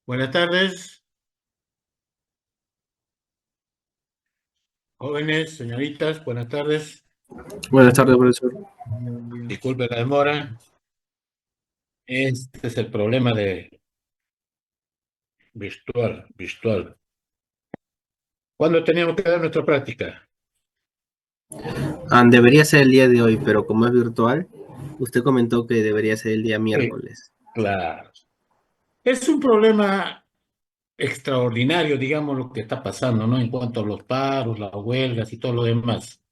Buenas tardes, jóvenes, señoritas, buenas tardes. Buenas tardes, profesor. Disculpe la demora. Este es el problema de virtual. ¿Cuándo teníamos que dar nuestra práctica? Debería ser el día de hoy, pero como es virtual, usted comentó que debería ser el día Sí, miércoles. claro. Es un problema extraordinario, digamos, lo que está pasando, ¿no? En cuanto a los paros, las huelgas y todo lo demás.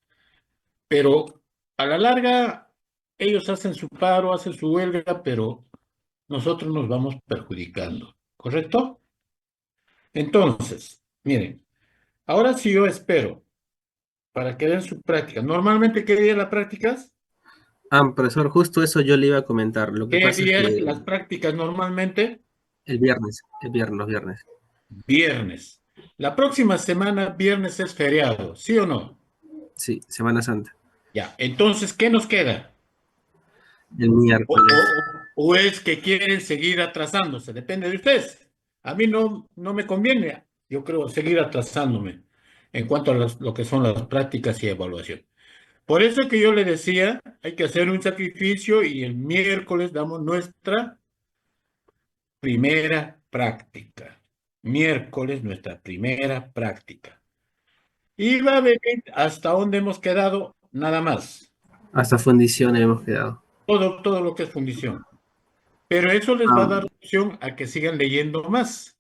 Pero a la larga, ellos hacen su paro, hacen su huelga, pero nosotros nos vamos perjudicando, ¿correcto? Entonces, miren, ahora sí yo espero para que den su práctica. Normalmente, ¿qué día las prácticas? Profesor, justo eso yo le iba a comentar. Lo que ¿Qué pasa es día es que las prácticas normalmente? los viernes. Viernes. La próxima semana, viernes es feriado, ¿sí o no? Sí, Semana Santa. Ya, entonces, ¿qué nos queda? El O, miércoles. o es que quieren seguir atrasándose, depende de ustedes. A mí no me conviene, yo creo, seguir atrasándome en cuanto a lo que son las prácticas y evaluación. Por eso que yo le decía, hay que hacer un sacrificio y el miércoles damos nuestra primera práctica. Miércoles, nuestra primera práctica. Y va a venir hasta donde hemos quedado, nada más. Hasta fundición hemos quedado. Todo lo que es fundición. Pero eso les va a dar Am, opción a que sigan leyendo más.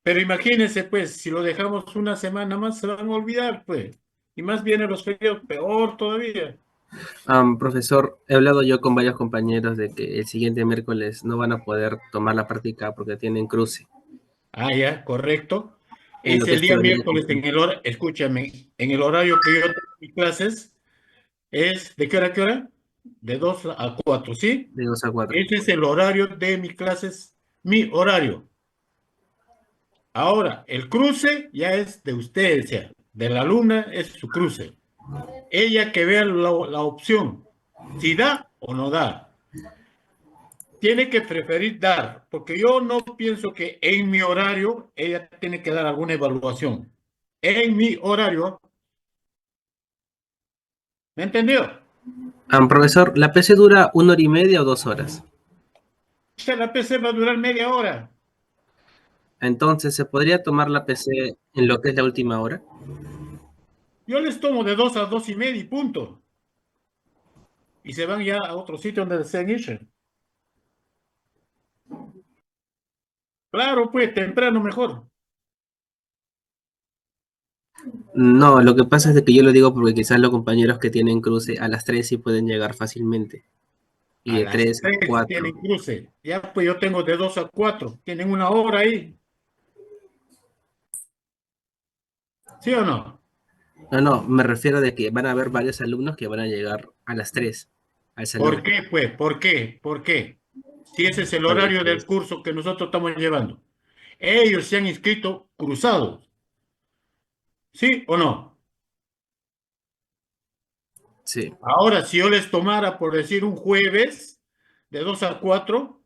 Pero imagínense, pues, si lo dejamos una semana más, se van a olvidar, pues. Y más vienen los feriados, peor todavía. Profesor, he hablado yo con varios compañeros de que el siguiente miércoles no van a poder tomar la práctica porque tienen cruce. Ah, ya, correcto. Y lo Es que el esto día venía miércoles en el hora, escúchame, en el horario que yo tengo mis clases, es ¿de qué hora a qué hora? De 2 a 4, ¿sí? de 2 a 4. Ese es el horario de mis clases, mi horario. Ahora, el cruce ya es de usted, o sea, de la alumna es su cruce. Ella que vea la opción, si da o no da. Tiene que preferir dar, porque yo no pienso que en mi horario ella tiene que dar alguna evaluación. En mi horario, ¿me entendió? Profesor, ¿la PC dura 1 hora y media o 2 horas? La PC va a durar media hora. Entonces, ¿se podría tomar la PC en lo que es la última hora? Yo les tomo de 2 a 2:30 y punto. Y se van ya a otro sitio donde desean irse. Claro, pues, temprano mejor. No, lo que pasa es de que yo lo digo porque quizás los compañeros que tienen cruce a las 3 sí pueden llegar fácilmente. Y A de las 3 a 3 4. tienen cruce. Ya, pues yo tengo de 2 a 4. Tienen una hora ahí. ¿Sí o no? No, no, me refiero de que van a haber varios alumnos que van a llegar a las 3 al ¿Por salón. qué, pues? ¿Por qué? ¿Por qué? Si ese es el horario Porque, del curso que nosotros estamos llevando. Ellos se han inscrito cruzados. ¿Sí o no? sí. Ahora, si yo les tomara, por decir, un jueves de 2 a 4,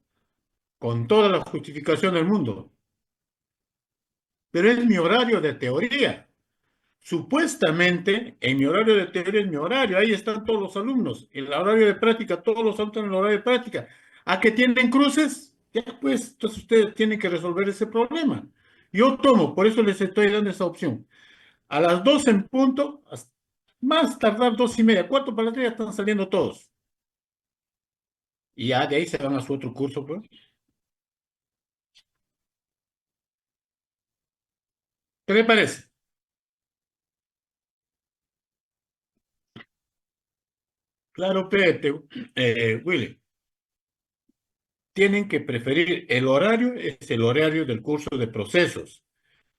con toda la justificación del mundo, pero es mi horario de teoría. Supuestamente, en mi horario de teoría es mi horario, ahí están todos los alumnos. En el horario de práctica, todos los alumnos en el horario de práctica. ¿A que tienen cruces? Ya pues, entonces ustedes tienen que resolver ese problema. Yo tomo, por eso les estoy dando esa opción. A las 2 en punto, más tardar 2:30, cuarto para las 3 ya están saliendo todos. Y ya de ahí se van a su otro curso, pues. ¿Qué le parece? Claro, Pete, Willy, tienen que preferir el horario, es el horario del curso de procesos.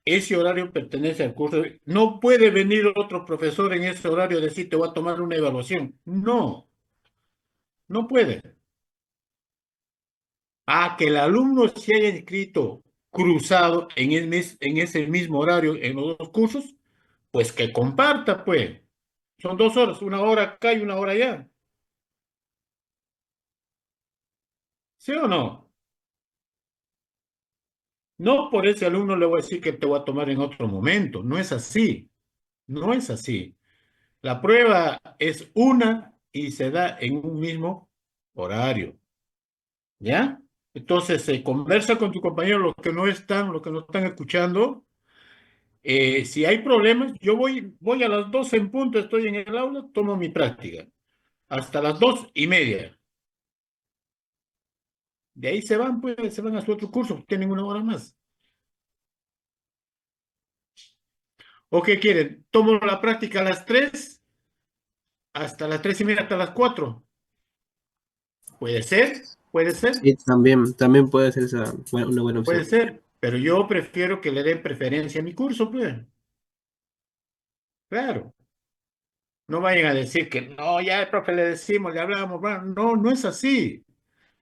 Ese horario pertenece al curso. No puede venir otro profesor en ese horario y decir, te voy a tomar una evaluación. No, no puede. A que el alumno se haya inscrito cruzado en ese mismo horario en los dos cursos, pues que comparta, pues. Son 2 horas, una hora acá y una hora allá. ¿Sí o no? No por ese alumno le voy a decir que te voy a tomar en otro momento. No es así. No es así. La prueba es una y se da en un mismo horario. ¿Ya? Entonces, se conversa con tu compañero, los que no están escuchando. Si hay problemas, yo voy a las 12 en punto, estoy en el aula, tomo mi práctica. Hasta las 2:30. De ahí se van, pues, se van a su otro curso, tienen una hora más. ¿O qué quieren? Tomo la práctica a las 3 hasta las 3:30, hasta las 4. Puede ser, puede ser, Sí, también puede ser esa una buena puede opción. ser, pero yo prefiero que le den preferencia a mi curso, pues. Claro. No vayan a decir que no, ya el profe le decimos, le hablamos. Bueno, no, no es así.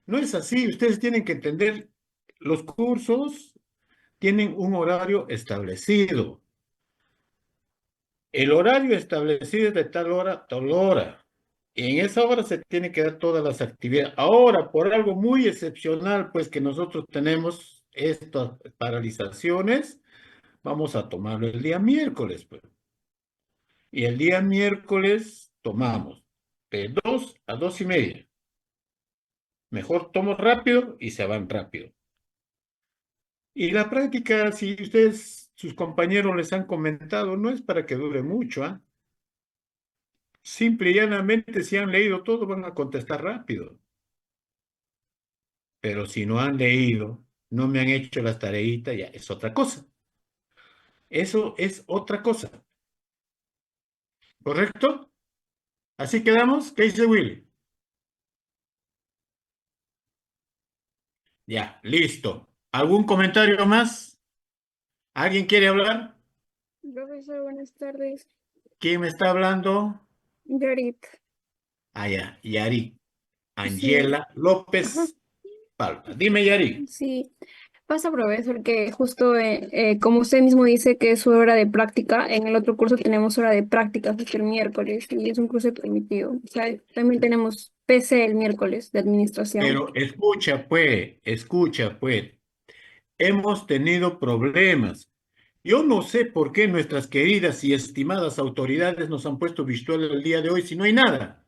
No es así. Ustedes tienen que entender, los cursos tienen un horario establecido. El horario establecido es de tal hora a tal hora. Y en esa hora se tienen que dar todas las actividades. Ahora, por algo muy excepcional, pues que nosotros tenemos estas paralizaciones, vamos a tomarlo el día miércoles, pues. Y el día miércoles tomamos de 2 a 2:30. Mejor tomo rápido y se van rápido. Y la práctica, si ustedes, sus compañeros les han comentado, no es para que dure mucho, ¿ah? Simple y llanamente, si han leído todo, van a contestar rápido. Pero si no han leído, no me han hecho las tareitas, ya es otra cosa. Eso es otra cosa. ¿Correcto? Así quedamos. ¿Qué dice Willy? Ya, listo. ¿Algún comentario más? ¿Alguien quiere hablar? Profesor, buenas tardes. ¿Quién me está hablando? Yarit. Ah, ya, Yari. Sí, Angela ajá, López Palma. Dime, Yari. sí. Pasa, profesor, que justo como usted mismo dice que es su hora de práctica, en el otro curso tenemos hora de práctica justo el miércoles y es un curso permitido. O sea, también tenemos PC el miércoles de administración. Pero escucha, pues. Hemos tenido problemas. Yo no sé por qué nuestras queridas y estimadas autoridades nos han puesto virtual el día de hoy si no hay nada.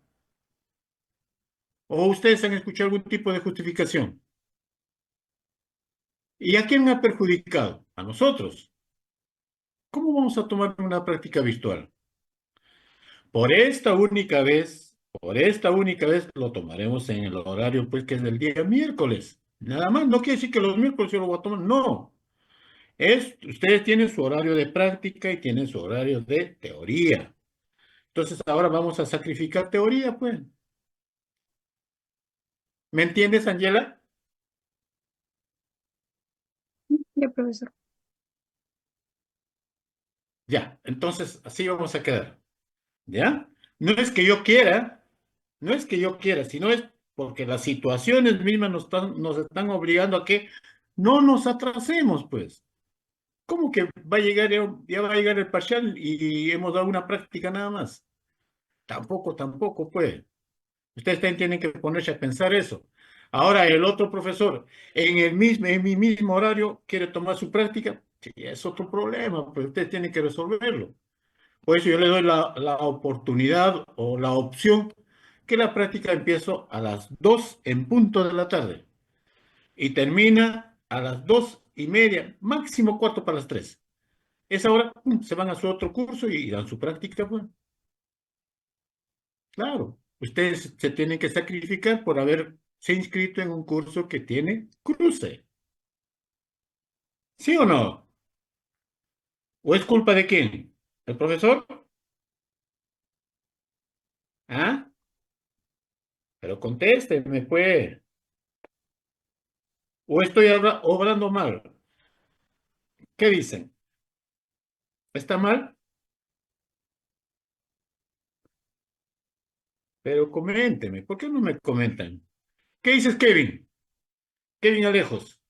¿O ustedes han escuchado algún tipo de justificación? ¿Y a quién ha perjudicado? A nosotros. ¿Cómo vamos a tomar una práctica virtual? Por esta única vez lo tomaremos en el horario, pues, que es del día miércoles. Nada más, no quiere decir que los miércoles yo lo voy a tomar, no. Ustedes tienen su horario de práctica y tienen su horario de teoría. Entonces ahora vamos a sacrificar teoría, pues. ¿Me entiendes, Angela? Ya, profesor. Ya, entonces así vamos a quedar. ¿Ya? No es que yo quiera, no es que yo quiera, sino es porque las situaciones mismas nos están obligando a que no nos atrasemos, pues. ¿Cómo que va a llegar, ya va a llegar el parcial y hemos dado una práctica nada más? Tampoco, pues. Ustedes también tienen que ponerse a pensar eso. Ahora, el otro profesor, en mi mismo horario, quiere tomar su práctica, sí, es otro problema, pues ustedes tienen que resolverlo. Por eso yo le doy la oportunidad o la opción que la práctica empiezo a las 2 en punto de la tarde y termina a las 2:30, máximo cuarto para las 3. Esa hora se van a su otro curso y dan su práctica, pues. Claro, ustedes se tienen que sacrificar por haberse inscrito en un curso que tiene cruce. ¿Sí o no? ¿O es culpa de quién? ¿El profesor? ¿Ah? Pero contésteme, pues. ¿O estoy obrando mal? ¿Qué dicen? ¿Está mal? Pero coménteme. ¿Por qué no me comentan? ¿Qué dices, Kevin? Kevin Alejos.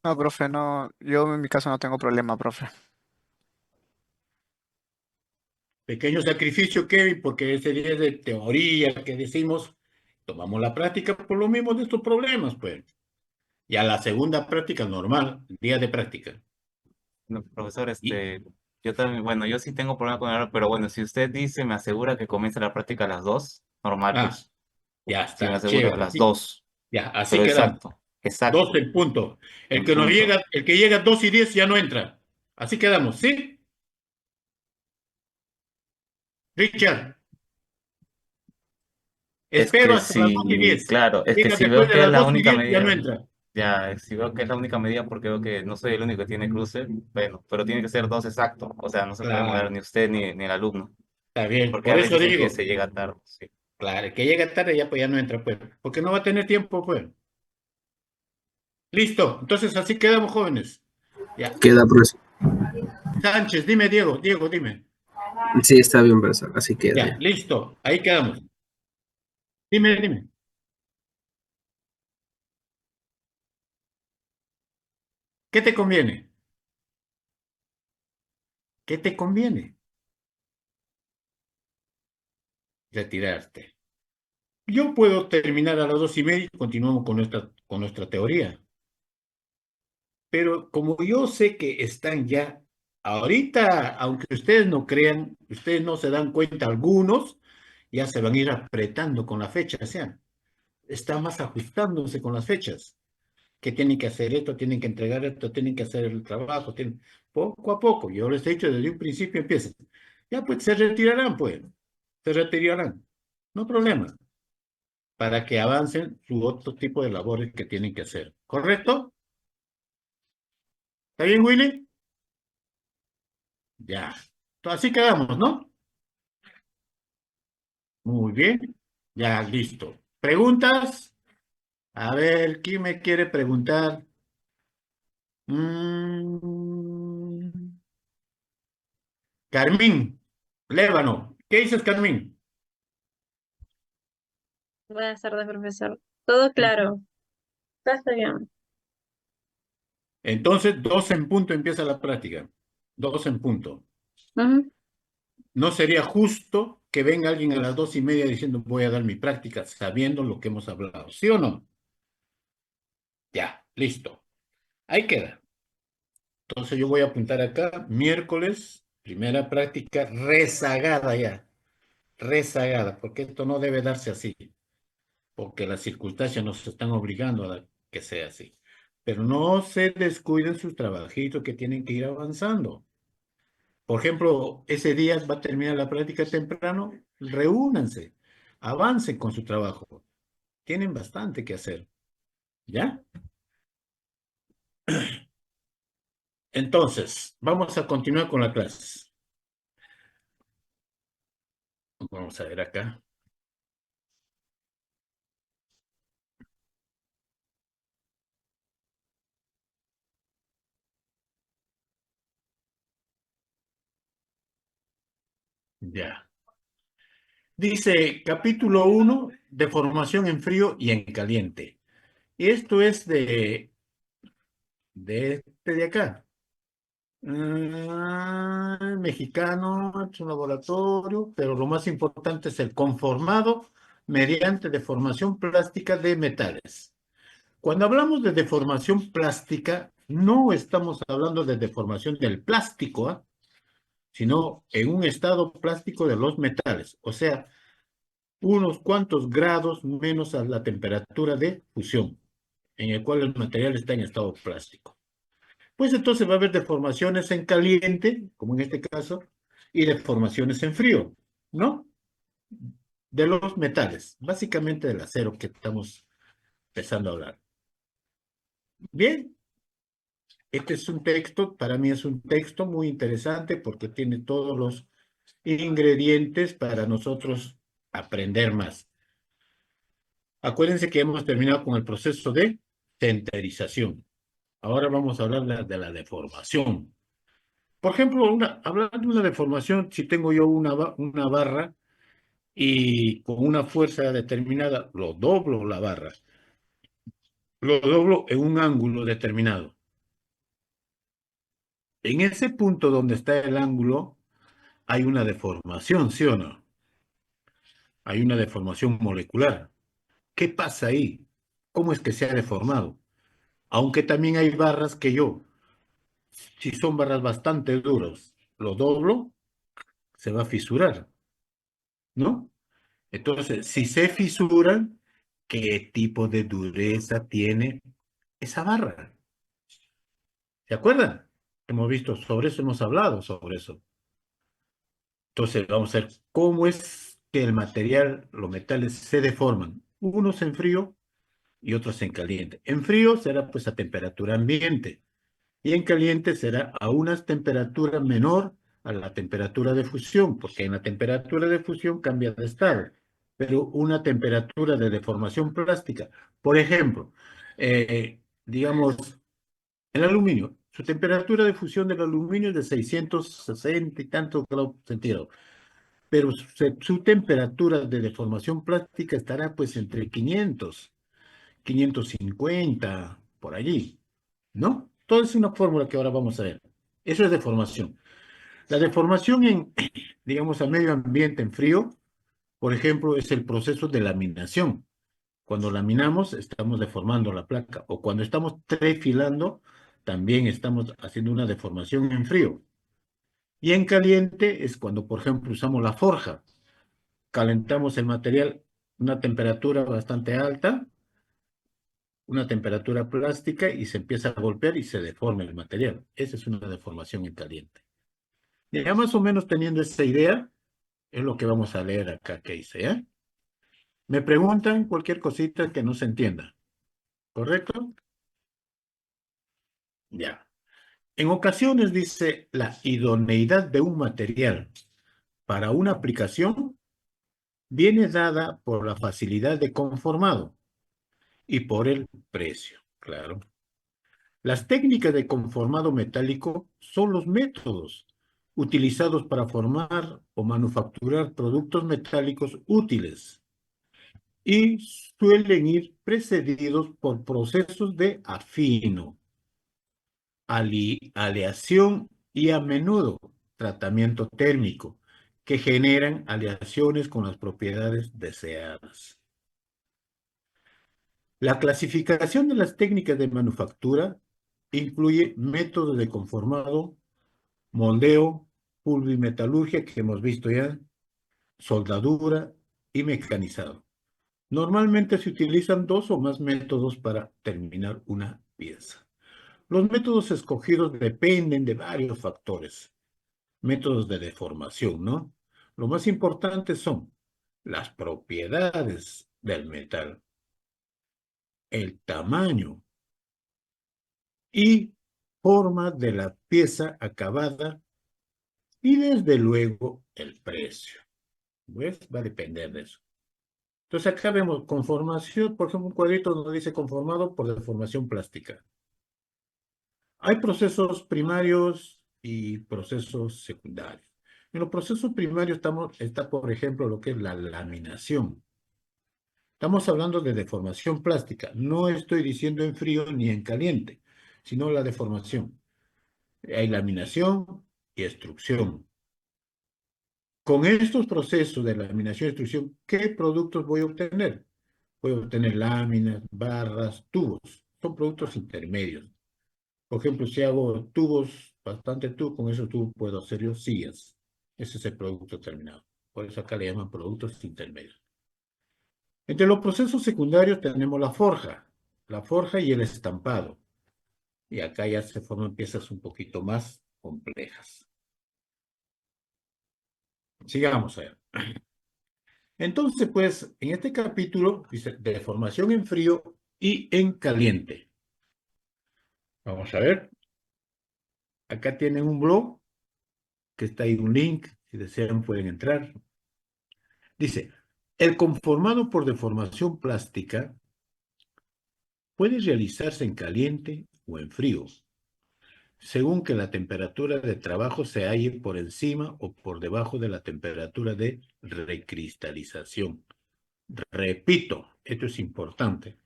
No, profe, no, yo en mi caso no tengo problema, profe. Pequeño sacrificio, Kevin, porque ese día es de teoría que decimos, tomamos la práctica por lo mismo de estos problemas, pues. Y a la segunda práctica normal, día de práctica. No, profesor, Y, yo también, bueno, yo sí tengo problema con el horario, pero bueno, si usted dice, me asegura que comience la práctica a las 2, normal, ah, pues, ya si me está, asegura a chévere. las Así, 2, ya, así pero quedamos. exacto, Dos exacto, en punto. en punto. El que llega a 2:10 ya no entra. Así quedamos, ¿sí? Richard, Es espero que hasta las dos y sí, diez claro, es que Llega si después veo de que es las la 2 y única 10 ya no medida, entra. ya, si veo que es la única medida porque veo que no soy el único que tiene cruce, bueno, pero tiene que ser 2 exacto, o sea, no se puede mover Claro, ni usted ni el alumno, está bien. porque a Por veces eso dicen que digo, se llega tarde, sí. claro, el que llega tarde ya, pues ya no entra, pues. Porque no va a tener tiempo, pues. Listo. Entonces así quedamos, jóvenes. Ya. Queda, profesor. Sánchez, dime, Diego. Diego, dime. Sí, está bien, profesor. Así queda Ya, ya. listo. Ahí quedamos. Dime, dime. ¿Qué te conviene? ¿Qué te conviene? Retirarte. Yo puedo terminar a las 2:30 y continuamos con nuestra teoría. Pero como yo sé que están ya, ahorita, aunque ustedes no crean, ustedes no se dan cuenta, algunos ya se van a ir apretando con la fecha, o sea, está más ajustándose con las fechas, que tienen que hacer esto, tienen que entregar esto, tienen que hacer el trabajo, poco a poco. Yo les he dicho desde un principio empiezan. Ya pues se retirarán, no problema, para que avancen su otro tipo de labores que tienen que hacer. ¿Correcto? ¿Está bien, Willy? Ya. Así quedamos, ¿no? Muy bien. Ya, listo. ¿Preguntas? A ver, ¿quién me quiere preguntar? Mm, Carmín, Lévano. ¿Qué dices, Carmín? Buenas tardes, profesor. Todo claro. Está bien. Entonces, 2 en punto empieza la práctica. 2 en punto. Ujú. No sería justo que venga alguien a las 2:30 diciendo voy a dar mi práctica sabiendo lo que hemos hablado. ¿Sí o no? Ya, listo. Ahí queda. Entonces yo voy a apuntar acá, miércoles, primera práctica rezagada ya, rezagada, porque esto no debe darse así, porque las circunstancias nos están obligando a que sea así. Pero no se descuiden sus trabajitos que tienen que ir avanzando. Por ejemplo, ese día va a terminar la práctica temprano, reúnanse, avancen con su trabajo. Tienen bastante que hacer, ¿ya? Entonces, vamos a continuar con la clase. Vamos a ver acá. Ya. Dice capítulo 1 de formación en frío y en caliente. Esto es de este de acá. Mexicano, es un laboratorio, pero lo más importante es el conformado mediante deformación plástica de metales. Cuando hablamos de deformación plástica, no estamos hablando de deformación del plástico, ¿ah? Sino en un estado plástico de los metales. O sea, unos cuantos grados menos a la temperatura de fusión, en el cual el material está en estado plástico. Pues entonces va a haber deformaciones en caliente, como en este caso, y deformaciones en frío, ¿no? De los metales, básicamente del acero que estamos empezando a hablar. Bien, este es un texto, para mí es un texto muy interesante porque tiene todos los ingredientes para nosotros aprender más. Acuérdense que hemos terminado con el proceso de centerización. Ahora vamos a hablar de la deformación. Por ejemplo, hablando de una deformación, si tengo yo una barra y con una fuerza determinada, lo doblo la barra, lo doblo en un ángulo determinado. En ese punto donde está el ángulo, hay una deformación, ¿sí o no? Hay una deformación molecular. ¿Qué pasa ahí? ¿Cómo es que se ha deformado? Aunque también hay barras que yo, si son barras bastante duras, lo doblo, se va a fisurar, ¿no? Entonces, si se fisuran, ¿qué tipo de dureza tiene esa barra? ¿Se acuerdan? Hemos visto sobre eso, hemos hablado sobre eso. Entonces, vamos a ver cómo es que el material, los metales se deforman. Unos en frío y otros en caliente. En frío será pues a temperatura ambiente y en caliente será a una temperatura menor a la temperatura de fusión, porque en la temperatura de fusión cambia de estado, pero una temperatura de deformación plástica. Por ejemplo, digamos, el aluminio, su temperatura de fusión del aluminio es de 660 y tantos grados centígrados, pero su temperatura de deformación plástica estará pues entre 550 por allí, ¿no? Todo es una fórmula que ahora vamos a ver. Eso es deformación. La deformación en, digamos, a medio ambiente en frío, por ejemplo, es el proceso de laminación. Cuando laminamos, estamos deformando la placa. O cuando estamos trefilando, también estamos haciendo una deformación en frío. Y en caliente es cuando, por ejemplo, usamos la forja. Calentamos el material a una temperatura bastante alta, una temperatura plástica, y se empieza a golpear y se deforma el material. Esa es una deformación en caliente. Ya más o menos teniendo esa idea, es lo que vamos a leer acá que dice, ¿eh? Me preguntan cualquier cosita que no se entienda, ¿correcto? Ya. En ocasiones dice la idoneidad de un material para una aplicación viene dada por la facilidad de conformado y por el precio, claro. Las técnicas de conformado metálico son los métodos utilizados para formar o manufacturar productos metálicos útiles y suelen ir precedidos por procesos de afino, aleación y a menudo tratamiento térmico que generan aleaciones con las propiedades deseadas. La clasificación de las técnicas de manufactura incluye métodos de conformado, moldeo, pulvimetalurgia, que hemos visto ya, soldadura y mecanizado. Normalmente se utilizan dos o más métodos para terminar una pieza. Los métodos escogidos dependen de varios factores. Métodos de deformación, ¿no? Lo más importante son las propiedades del metal, el tamaño y forma de la pieza acabada y desde luego el precio. Pues va a depender de eso. Entonces acá vemos conformación, por ejemplo, un cuadrito donde dice conformado por deformación plástica. Hay procesos primarios y procesos secundarios. En los procesos primarios está, por ejemplo, lo que es la laminación. Estamos hablando de deformación plástica. No estoy diciendo en frío ni en caliente, sino la deformación. Hay laminación y extrusión. Con estos procesos de laminación y extrusión, ¿qué productos voy a obtener? Voy a obtener láminas, barras, tubos. Son productos intermedios. Por ejemplo, si hago tubos, bastante tubos, con esos tubos puedo hacer yo sillas. Ese es el producto terminado. Por eso acá le llaman productos intermedios. Entre los procesos secundarios tenemos la forja y el estampado. Y acá ya se forman piezas un poquito más complejas. Sigamos allá. Entonces, pues, en este capítulo dice deformación en frío y en caliente. Vamos a ver. Acá tienen un blog, que está ahí un link. Si desean pueden entrar. Dice, el conformado por deformación plástica puede realizarse en caliente o en frío, según que la temperatura de trabajo se halle por encima o por debajo de la temperatura de recristalización. Repito, esto es importante.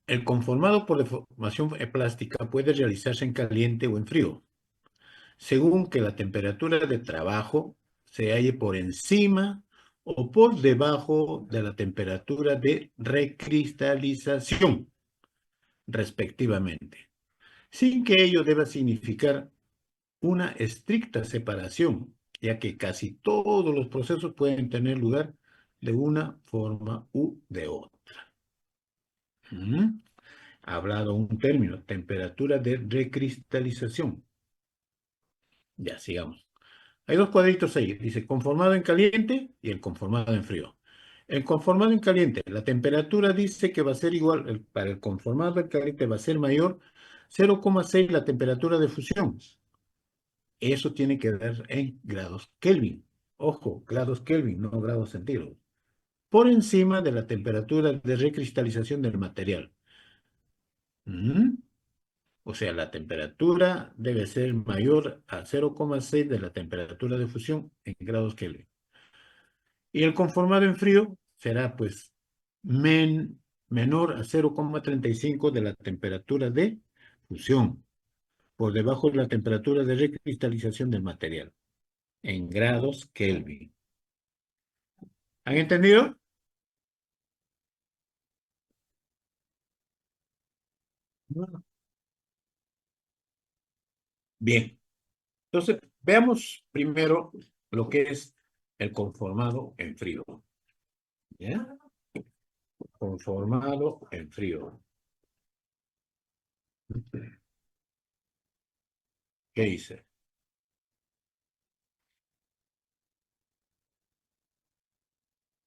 El conformado por deformación plástica puede realizarse en caliente o en frío, según que la temperatura de trabajo se halle por encima o por debajo de la temperatura de recristalización. respectivamente, sin que ello deba significar una estricta separación, ya que casi todos los procesos pueden tener lugar de una forma u de otra. Ha hablado un término, temperatura de recristalización. Ya, sigamos. Hay dos cuadritos ahí. Dice conformado en caliente y el conformado en frío. El conformado en caliente, la temperatura dice que va a ser igual, para el conformado en caliente va a ser mayor 0,6 la temperatura de fusión. Eso tiene que ver en grados Kelvin. Ojo, grados Kelvin, no grados centígrados. Por encima de la temperatura de recristalización del material. O sea, la temperatura debe ser mayor a 0,6 de la temperatura de fusión en grados Kelvin. Y el conformado en frío será, pues, menor a 0,35 de la temperatura de fusión, por debajo de la temperatura de recristalización del material, en grados Kelvin. ¿Han entendido? Bien. Entonces, veamos primero lo que es el conformado en frío. ¿Ya? Conformado en frío. ¿Qué dice?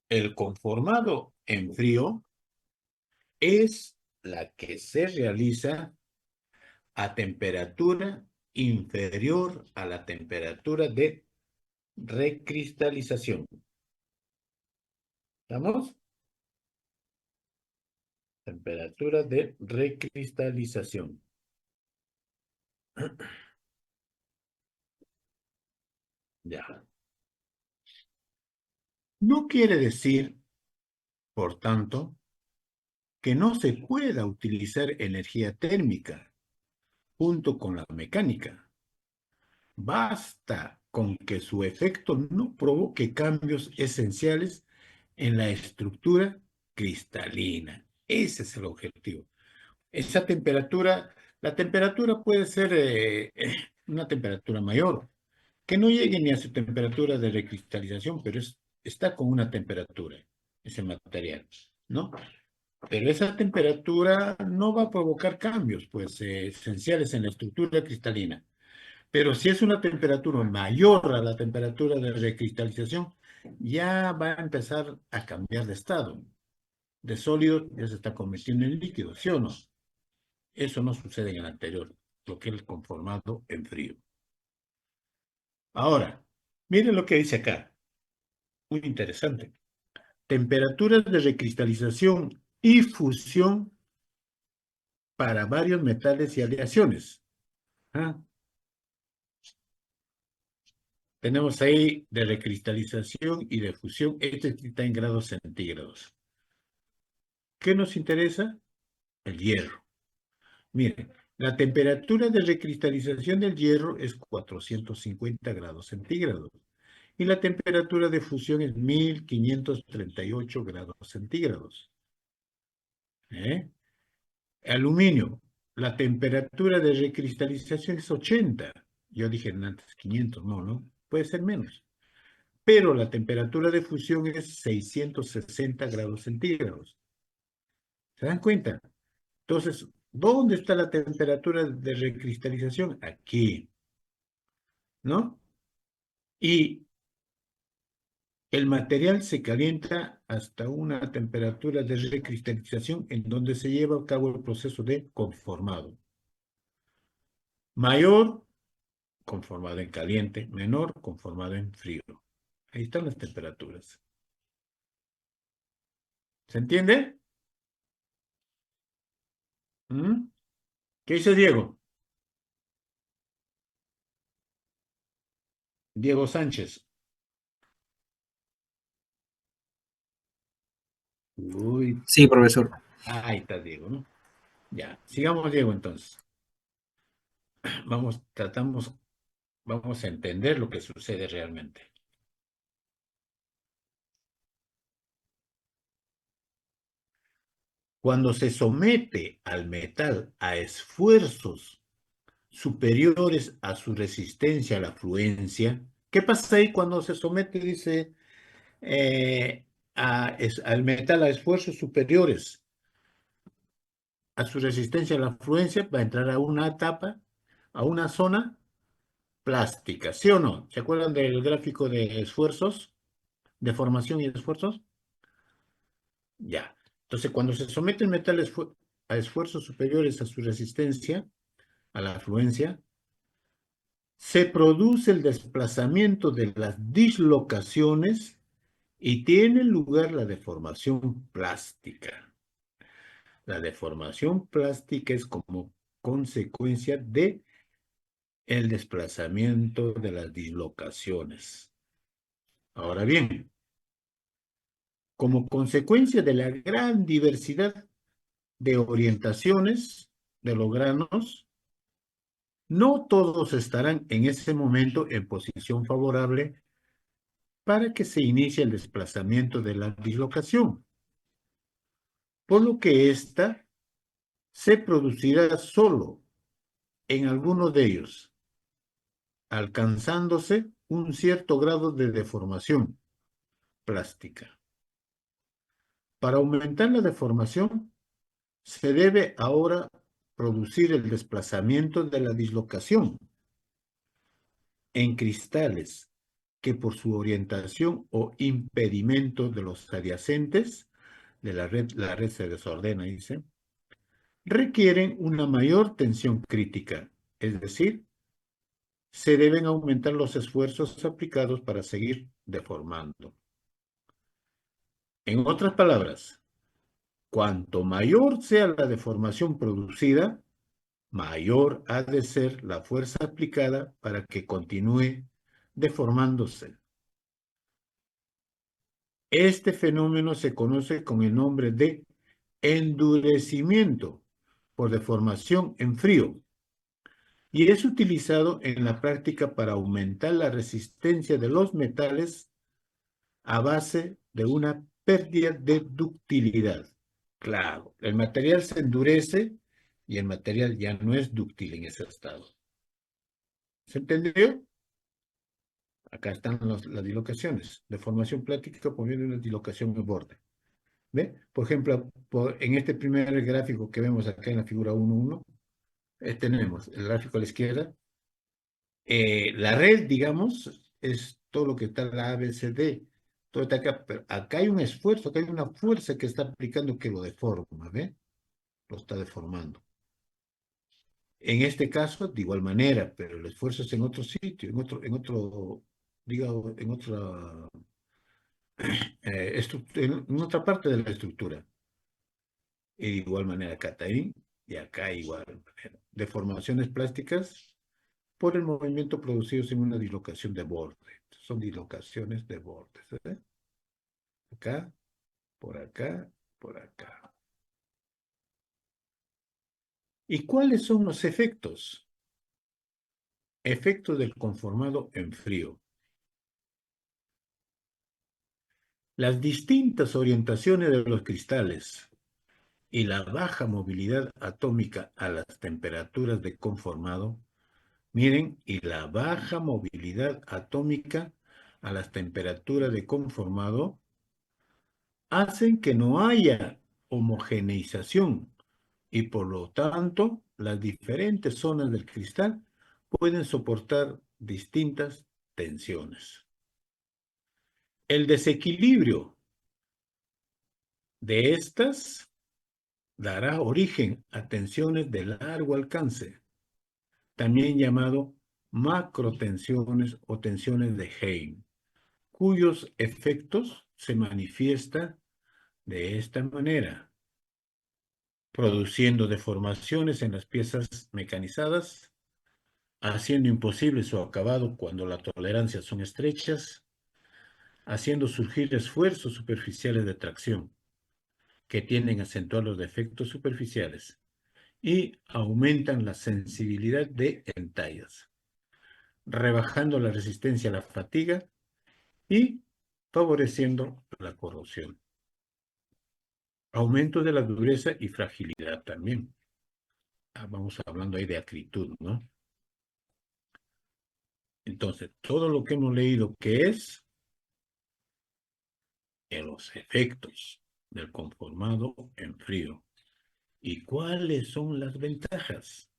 El conformado en frío es la que se realiza a temperatura inferior a la temperatura de recristalización. ¿Estamos? Temperatura de recristalización. Ya. No quiere decir, por tanto, que no se pueda utilizar energía térmica junto con la mecánica. Basta con que su efecto no provoque cambios esenciales en la estructura cristalina. Ese es el objetivo. Esa temperatura, la temperatura puede ser una temperatura mayor, que no llegue ni a su temperatura de recristalización, pero está con una temperatura, ese material, ¿no? Pero esa temperatura no va a provocar cambios, pues, esenciales en la estructura cristalina. Pero si es una temperatura mayor a la temperatura de recristalización, ya va a empezar a cambiar de estado. De sólido ya se está convirtiendo en líquido, ¿sí o no? Eso no sucede en el anterior, lo que es el conformado en frío. Ahora, miren lo que dice acá. Muy interesante. Temperaturas de recristalización y fusión para varios metales y aleaciones. ¿Ah? Tenemos ahí de recristalización y de fusión. Este está en grados centígrados. ¿Qué nos interesa? El hierro. Miren, la temperatura de recristalización del hierro es 450 grados centígrados y la temperatura de fusión es 1538 grados centígrados. Aluminio, la temperatura de recristalización es 80. Yo dije antes 500, no, puede ser menos. Pero la temperatura de fusión es 660 grados centígrados. ¿Se dan cuenta? Entonces, ¿dónde está la temperatura de recristalización? Aquí, ¿no? Y el material se calienta hasta una temperatura de recristalización en donde se lleva a cabo el proceso de conformado. Mayor, conformado en caliente. Menor, conformado en frío. Ahí están las temperaturas. ¿Se entiende? ¿Qué dice Diego? Diego Sánchez. Uy, Sí, profesor. ahí está Diego, ¿no? Ya, sigamos Diego entonces. Vamos a entender lo que sucede realmente. Cuando se somete al metal a esfuerzos superiores a su resistencia a la fluencia, ¿qué pasa ahí cuando se somete, dice, al metal a esfuerzos superiores a su resistencia a la fluencia? Va a entrar a una etapa, a una zona plástica, ¿sí o no? ¿Se acuerdan del gráfico de esfuerzos, de formación y esfuerzos? Ya. Entonces, cuando se somete el metal a esfuerzos superiores a su resistencia a la fluencia, se produce el desplazamiento de las dislocaciones y tiene lugar la deformación plástica. La deformación plástica es como consecuencia de el desplazamiento de las dislocaciones. Ahora bien, como consecuencia de la gran diversidad de orientaciones de los granos, no todos estarán en ese momento en posición favorable para que se inicie el desplazamiento de la dislocación, por lo que ésta se producirá solo en algunos de ellos, alcanzándose un cierto grado de deformación plástica. Para aumentar la deformación, se debe ahora producir el desplazamiento de la dislocación en cristales que por su orientación o impedimento de los adyacentes de la red se desordena, dice, requieren una mayor tensión crítica, es decir, se deben aumentar los esfuerzos aplicados para seguir deformando. En otras palabras, cuanto mayor sea la deformación producida, mayor ha de ser la fuerza aplicada para que continúe deformándose. Este fenómeno se conoce con el nombre de endurecimiento por deformación en frío y es utilizado en la práctica para aumentar la resistencia de los metales a base de una pérdida de ductilidad. Claro, el material se endurece y el material ya no es dúctil en ese estado. ¿Se entendió? Acá están las dislocaciones. Deformación plástica por medio de una dislocación en borde. ¿Ve? Por ejemplo, en este primer gráfico que vemos acá en la figura 1.1, tenemos el gráfico a la izquierda. La red, digamos, es todo lo que está en la ABCD. Todo está acá, pero acá hay un esfuerzo, acá hay una fuerza que está aplicando que lo deforma, ¿ve? Lo está deformando. En este caso, de igual manera, pero el esfuerzo es en otro sitio, digamos, en otra parte de la estructura. Y de igual manera acá también, y acá igual manera. Deformaciones plásticas por el movimiento producido en una dislocación de borde. Son dislocaciones de bordes. ¿Eh? Acá, por acá, por acá. ¿Y cuáles son los efectos? Efectos del conformado en frío. Las distintas orientaciones de los cristales y la baja movilidad atómica a las temperaturas de conformado, miren, y la baja movilidad atómica a las temperaturas de conformado hacen que no haya homogeneización y por lo tanto las diferentes zonas del cristal pueden soportar distintas tensiones. El desequilibrio de estas dará origen a tensiones de largo alcance, también llamado macrotensiones o tensiones de Heim, cuyos efectos se manifiestan de esta manera, produciendo deformaciones en las piezas mecanizadas, haciendo imposible su acabado cuando las tolerancias son estrechas, haciendo surgir esfuerzos superficiales de tracción, que tienden a acentuar los defectos superficiales y aumentan la sensibilidad de entallas, rebajando la resistencia a la fatiga y favoreciendo la corrosión. Aumento de la dureza y fragilidad también. Vamos hablando ahí de acritud, ¿no? Entonces, todo lo que hemos leído que es en los efectos del conformado en frío. ¿Y cuáles son las ventajas?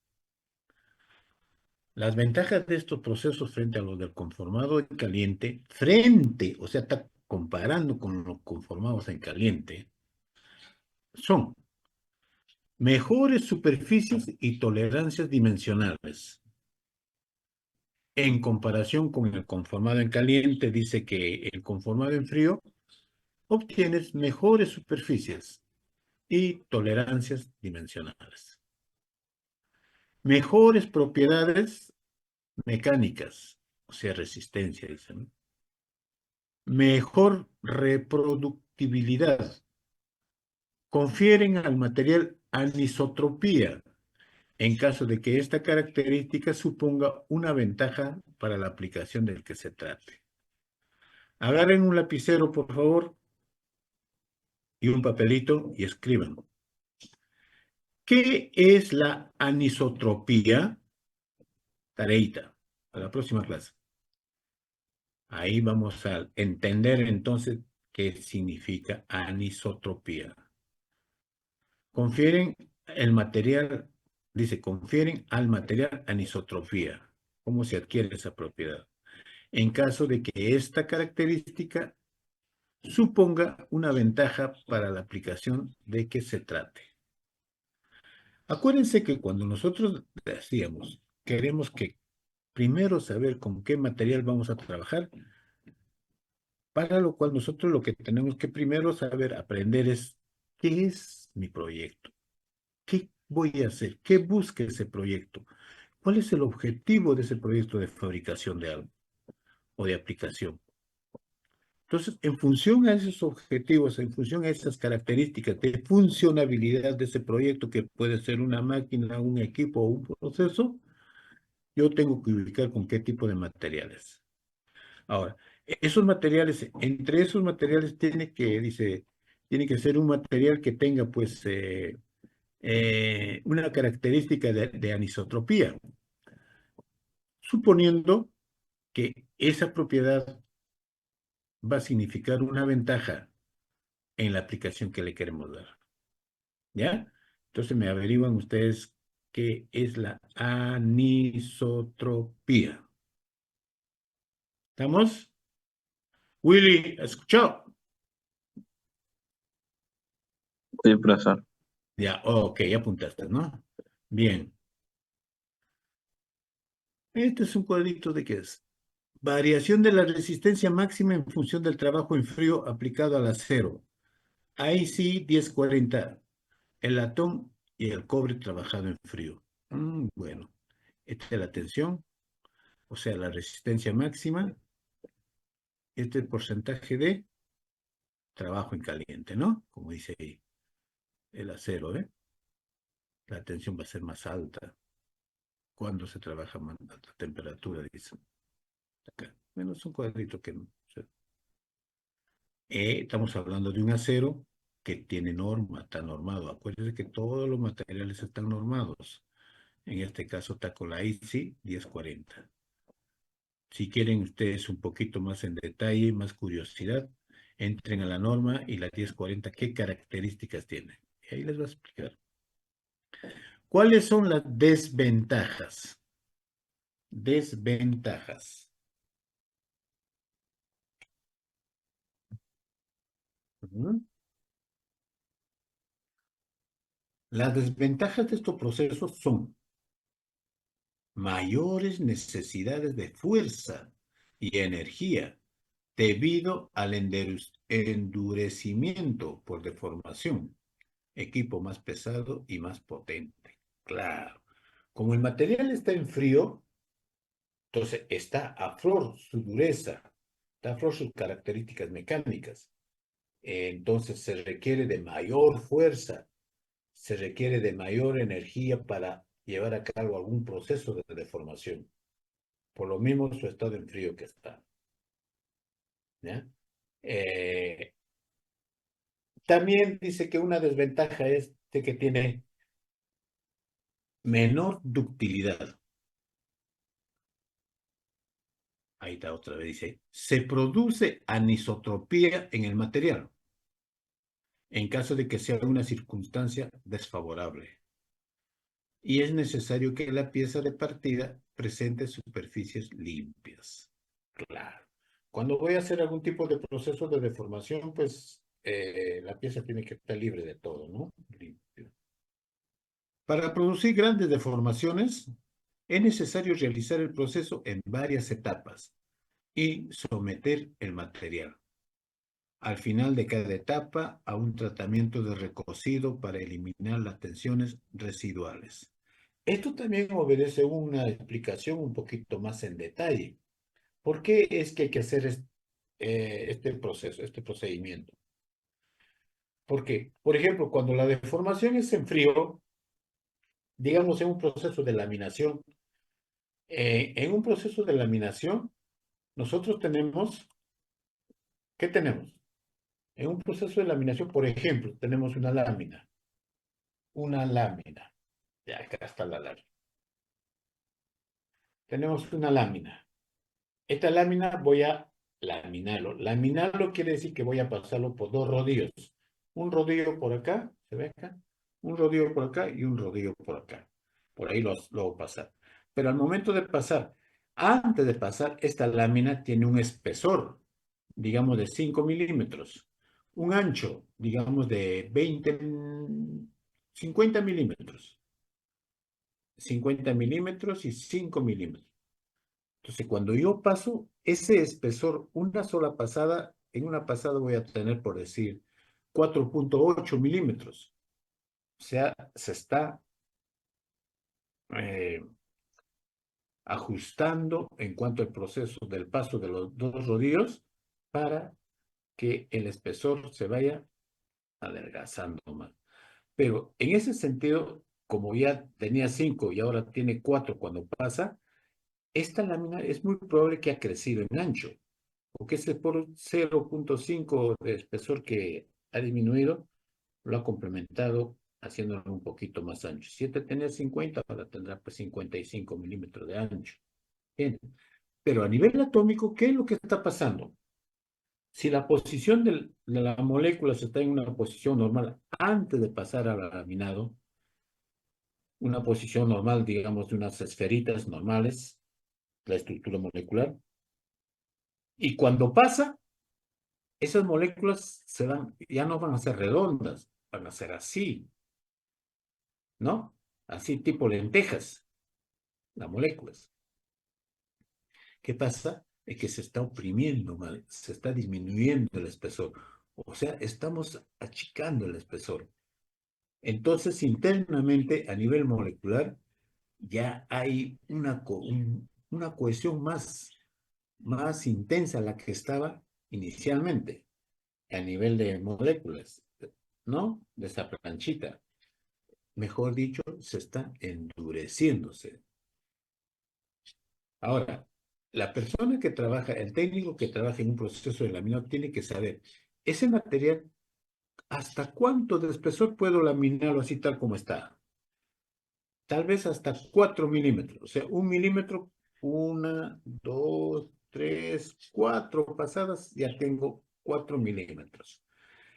Las ventajas de estos procesos frente a los del conformado en caliente, o sea, está comparando con los conformados en caliente, son mejores superficies y tolerancias dimensionales. En comparación con el conformado en caliente, dice que el conformado en frío obtienes mejores superficies y tolerancias dimensionales. Mejores propiedades mecánicas, o sea, resistencia, dicen. Mejor reproductibilidad. Confieren al material anisotropía en caso de que esta característica suponga una ventaja para la aplicación del que se trate. Agarren un lapicero, por favor, y un papelito y escriban. ¿Qué es la anisotropía? Tareita, a la próxima clase. Ahí vamos a entender entonces qué significa anisotropía. Confieren el material, dice, confieren al material anisotropía. ¿Cómo se adquiere esa propiedad? En caso de que esta característica suponga una ventaja para la aplicación de que se trate. Acuérdense que cuando nosotros decíamos, queremos que primero saber con qué material vamos a trabajar, para lo cual nosotros lo que tenemos que primero saber, aprender es, ¿qué es mi proyecto? ¿Qué voy a hacer? ¿Qué busca ese proyecto? ¿Cuál es el objetivo de ese proyecto de fabricación de algo o de aplicación? Entonces, en función a esos objetivos, en función a esas características de funcionabilidad de ese proyecto, que puede ser una máquina, un equipo o un proceso, yo tengo que ubicar con qué tipo de materiales. Ahora, esos materiales, entre esos materiales tiene que ser un material que tenga, pues, una característica de anisotropía, suponiendo que esa propiedad va a significar una ventaja en la aplicación que le queremos dar. ¿Ya? Entonces me averiguan ustedes qué es la anisotropía. ¿Estamos? Willy, ¿escuchó? Sí, profesor. Ya, ok, ya apuntaste, ¿no? Bien. Este es un cuadrito de qué es. Variación de la resistencia máxima en función del trabajo en frío aplicado al acero. Ahí sí, 1040. El latón y el cobre trabajado en frío. Bueno, esta es la tensión, o sea, la resistencia máxima. Este es el porcentaje de trabajo en caliente, ¿no? Como dice ahí, el acero, ¿eh? La tensión va a ser más alta cuando se trabaja a alta temperatura, dice. Acá. Bueno, es un cuadrito que no. O sea, estamos hablando de un acero que tiene norma, está normado. Acuérdense que todos los materiales están normados. En este caso está con la IC 1040. Si quieren ustedes un poquito más en detalle, más curiosidad, entren a la norma y la 1040, ¿qué características tiene? Y ahí les voy a explicar. ¿Cuáles son las desventajas? Desventajas. Ujú. Las desventajas de estos procesos son mayores necesidades de fuerza y energía debido al endurecimiento por deformación, equipo más pesado y más potente. Claro, como el material está en frío, entonces está a flor su dureza, está a flor sus características mecánicas. Entonces se requiere de mayor fuerza, se requiere de mayor energía para llevar a cabo algún proceso de deformación. Por lo mismo su estado en frío que está. ¿Ya? También dice que una desventaja es de que tiene menor ductilidad. Ahí está otra vez, dice, se produce anisotropía en el material, en caso de que sea una circunstancia desfavorable. Y es necesario que la pieza de partida presente superficies limpias. Claro. Cuando voy a hacer algún tipo de proceso de deformación, pues la pieza tiene que estar libre de todo, ¿no? Limpio. Para producir grandes deformaciones, es necesario realizar el proceso en varias etapas y someter el material al final de cada etapa a un tratamiento de recocido para eliminar las tensiones residuales. Esto también obedece una explicación un poquito más en detalle. ¿Por qué es que hay que hacer este proceso, este procedimiento? Porque, por ejemplo, cuando la deformación es en frío, digamos en un proceso de laminación, en un proceso de laminación, nosotros tenemos, ¿qué tenemos? En un proceso de laminación, por ejemplo, tenemos una lámina, ya acá está la lámina. Tenemos una lámina. Esta lámina voy a laminarlo. Laminarlo quiere decir que voy a pasarlo por dos rodillos. Un rodillo por acá, ¿se ve acá? Un rodillo por acá y un rodillo por acá. Por ahí lo voy a pasar. Pero al momento de pasar, antes de pasar, esta lámina tiene un espesor, digamos de 5 milímetros. Un ancho, digamos de 50 milímetros. 50 milímetros y 5 milímetros. Entonces, cuando yo paso ese espesor, una sola pasada, en una pasada voy a tener, por decir, 4.8 milímetros. O sea, se está eh, ajustando en cuanto al proceso del paso de los dos rodillos para que el espesor se vaya adelgazando más. Pero en ese sentido, como ya tenía 5 y ahora tiene 4 cuando pasa, esta lámina es muy probable que ha crecido en ancho, porque ese por 0.5 de espesor que ha disminuido, lo ha complementado haciéndolo un poquito más ancho. Si este tenía 50, ahora tendrá pues 55 milímetros de ancho. Bien, pero a nivel atómico, ¿qué es lo que está pasando? Si la posición de la molécula está en una posición normal antes de pasar al laminado, una posición normal, digamos, de unas esferitas normales, la estructura molecular, y cuando pasa, esas moléculas ya no van a ser redondas, van a ser así, ¿no? Así tipo lentejas, las moléculas. ¿Qué pasa? Es que se está oprimiendo, se está disminuyendo el espesor. O sea, estamos achicando el espesor. Entonces, internamente, a nivel molecular, ya hay una cohesión más intensa a la que estaba inicialmente, a nivel de moléculas, ¿no? De esa planchita. Mejor dicho, se está endureciéndose. Ahora, la persona que trabaja, el técnico que trabaja en un proceso de laminado tiene que saber, ese material, ¿hasta cuánto de espesor puedo laminarlo así tal como está? Tal vez hasta 4 milímetros, o sea, 1 milímetro, 1, 2, 3, 4 pasadas, ya tengo 4 milímetros.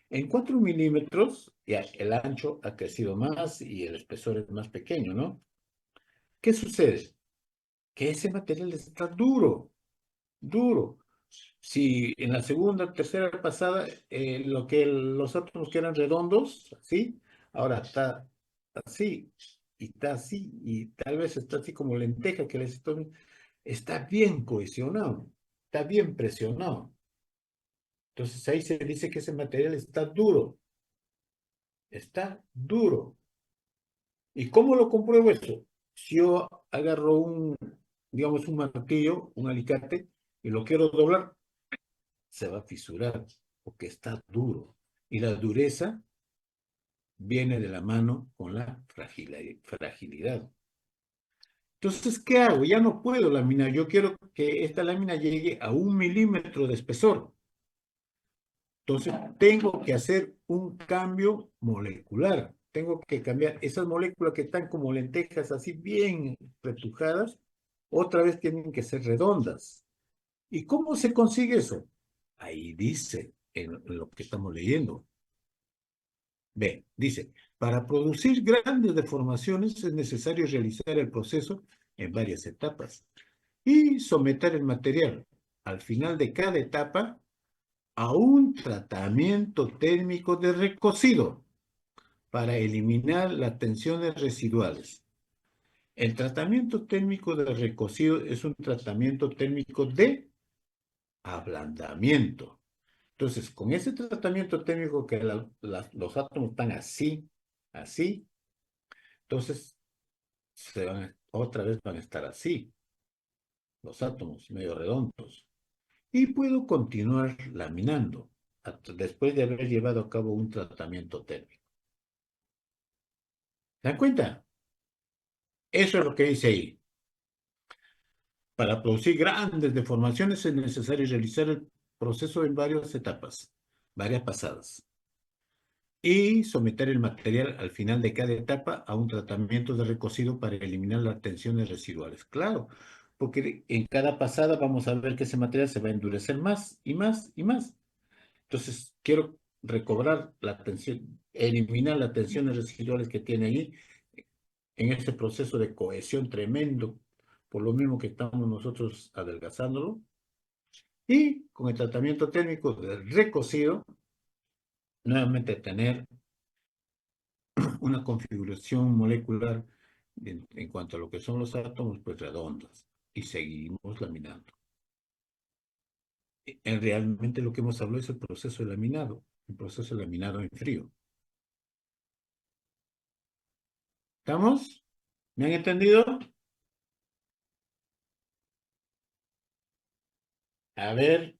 En 4 milímetros, ya el ancho ha crecido más y el espesor es más pequeño, ¿no? ¿Qué sucede? Que ese material está duro, duro. Si en la segunda, tercera pasada, lo que los átomos que eran redondos, ¿sí? Ahora está así, y está así, y tal vez está así como lenteja que les estoy, está bien cohesionado, está bien presionado. Entonces ahí se dice que ese material está duro. Está duro. ¿Y cómo lo compruebo eso? Si yo agarro digamos, un martillo, un alicate, y lo quiero doblar, se va a fisurar, porque está duro. Y la dureza viene de la mano con la fragilidad. Entonces, ¿qué hago? Ya no puedo laminar. Yo quiero que esta lámina llegue a 1 milímetro de espesor. Entonces, tengo que hacer un cambio molecular. Tengo que cambiar esas moléculas que están como lentejas, así bien retujadas, otra vez tienen que ser redondas. ¿Y cómo se consigue eso? Ahí dice, en lo que estamos leyendo. Ve, dice, para producir grandes deformaciones es necesario realizar el proceso en varias etapas y someter el material al final de cada etapa a un tratamiento térmico de recocido para eliminar las tensiones residuales. El tratamiento térmico de recocido es un tratamiento térmico de ablandamiento. Entonces, con ese tratamiento térmico que los átomos están así, así, entonces otra vez van a estar así, los átomos medio redondos. Y puedo continuar laminando después de haber llevado a cabo un tratamiento térmico. ¿Se dan cuenta? Eso es lo que dice ahí. Para producir grandes deformaciones es necesario realizar el proceso en varias etapas, varias pasadas, y someter el material al final de cada etapa a un tratamiento de recocido para eliminar las tensiones residuales. Claro, porque en cada pasada vamos a ver que ese material se va a endurecer más y más y más. Entonces, quiero recobrar la tensión, eliminar las tensiones residuales que tiene ahí en este proceso de cohesión tremendo, por lo mismo que estamos nosotros adelgazándolo. Y con el tratamiento térmico de recocido, nuevamente tener una configuración molecular en cuanto a lo que son los átomos, pues redondas. Y seguimos laminando. Realmente lo que hemos hablado es el proceso de laminado, el proceso de laminado en frío. ¿Estamos? ¿Me han entendido? A ver,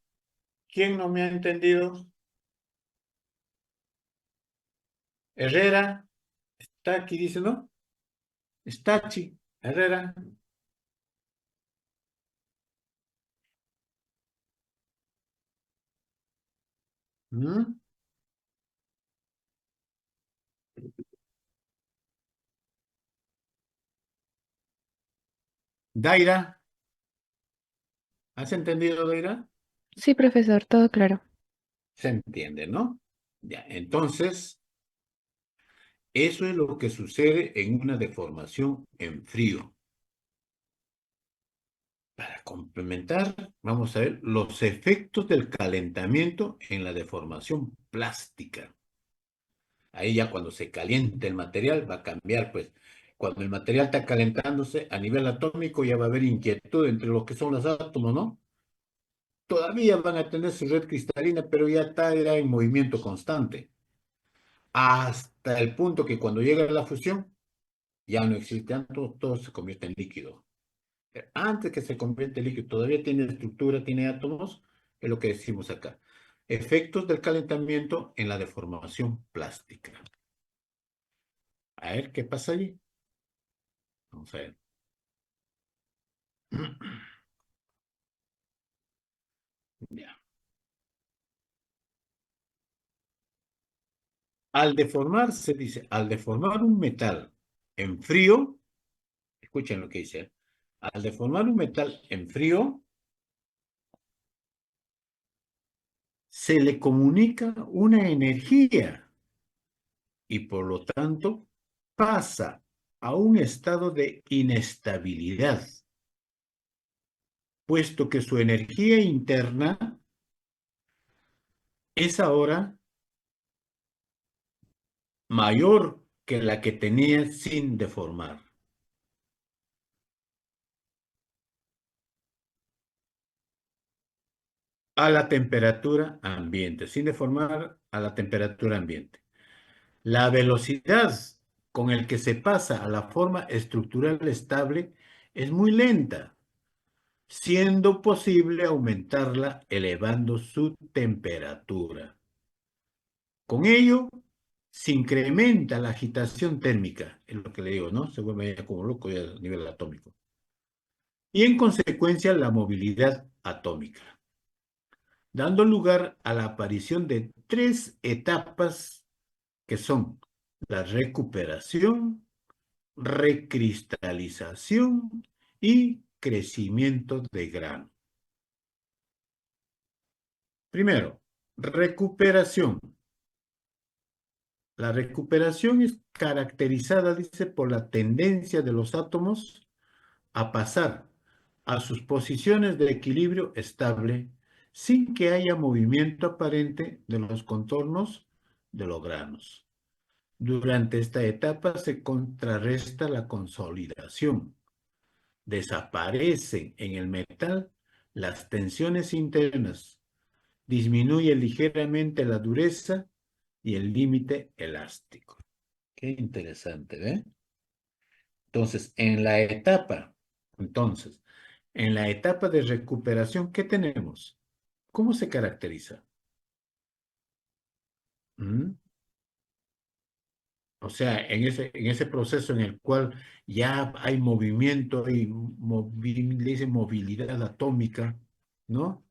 ¿quién no me ha entendido? Herrera, está aquí, dice, ¿no? Stachi, Herrera. ¿Mm? Daira, ¿has entendido, Daira? Sí, profesor, todo claro. Se entiende, ¿no? Ya, entonces, eso es lo que sucede en una deformación en frío. Para complementar, vamos a ver los efectos del calentamiento en la deformación plástica. Ahí ya cuando se caliente el material va a cambiar, pues. Cuando el material está calentándose a nivel atómico ya va a haber inquietud entre lo que son los átomos, ¿no? Todavía van a tener su red cristalina, pero ya está ya en movimiento constante. Hasta el punto que cuando llega la fusión, ya no existe tanto, todo se convierte en líquido. Antes que se convierta en líquido, todavía tiene estructura, tiene átomos, es lo que decimos acá. Efectos del calentamiento en la deformación plástica. A ver, ¿qué pasa allí? Vamos a ver. Ya. Al deformar, se dice, al deformar un metal en frío, escuchen lo que dice, al deformar un metal en frío, se le comunica una energía y por lo tanto pasa a un estado de inestabilidad, puesto que su energía interna es ahora mayor que la que tenía sin deformar. A la temperatura ambiente, sin deformar a la temperatura ambiente. La velocidad con el que se pasa a la forma estructural estable es muy lenta, siendo posible aumentarla elevando su temperatura. Con ello, se incrementa la agitación térmica, es lo que le digo, ¿no? Se vuelve ya como loco ya a nivel atómico. Y en consecuencia, la movilidad atómica. dando lugar a la aparición de tres etapas que son la recuperación, recristalización y crecimiento de grano. Primero, recuperación. La recuperación es caracterizada, dice, por la tendencia de los átomos a pasar a sus posiciones de equilibrio estable sin que haya movimiento aparente de los contornos de los granos. Durante esta etapa se contrarresta la consolidación. Desaparecen en el metal las tensiones internas, disminuye ligeramente la dureza y el límite elástico. Qué interesante, ¿ve? Entonces, en la etapa de recuperación, ¿qué tenemos? ¿Cómo se caracteriza? ¿Mm? O sea, en ese proceso en el cual ya hay movimiento, hay le dicen movilidad atómica, ¿no?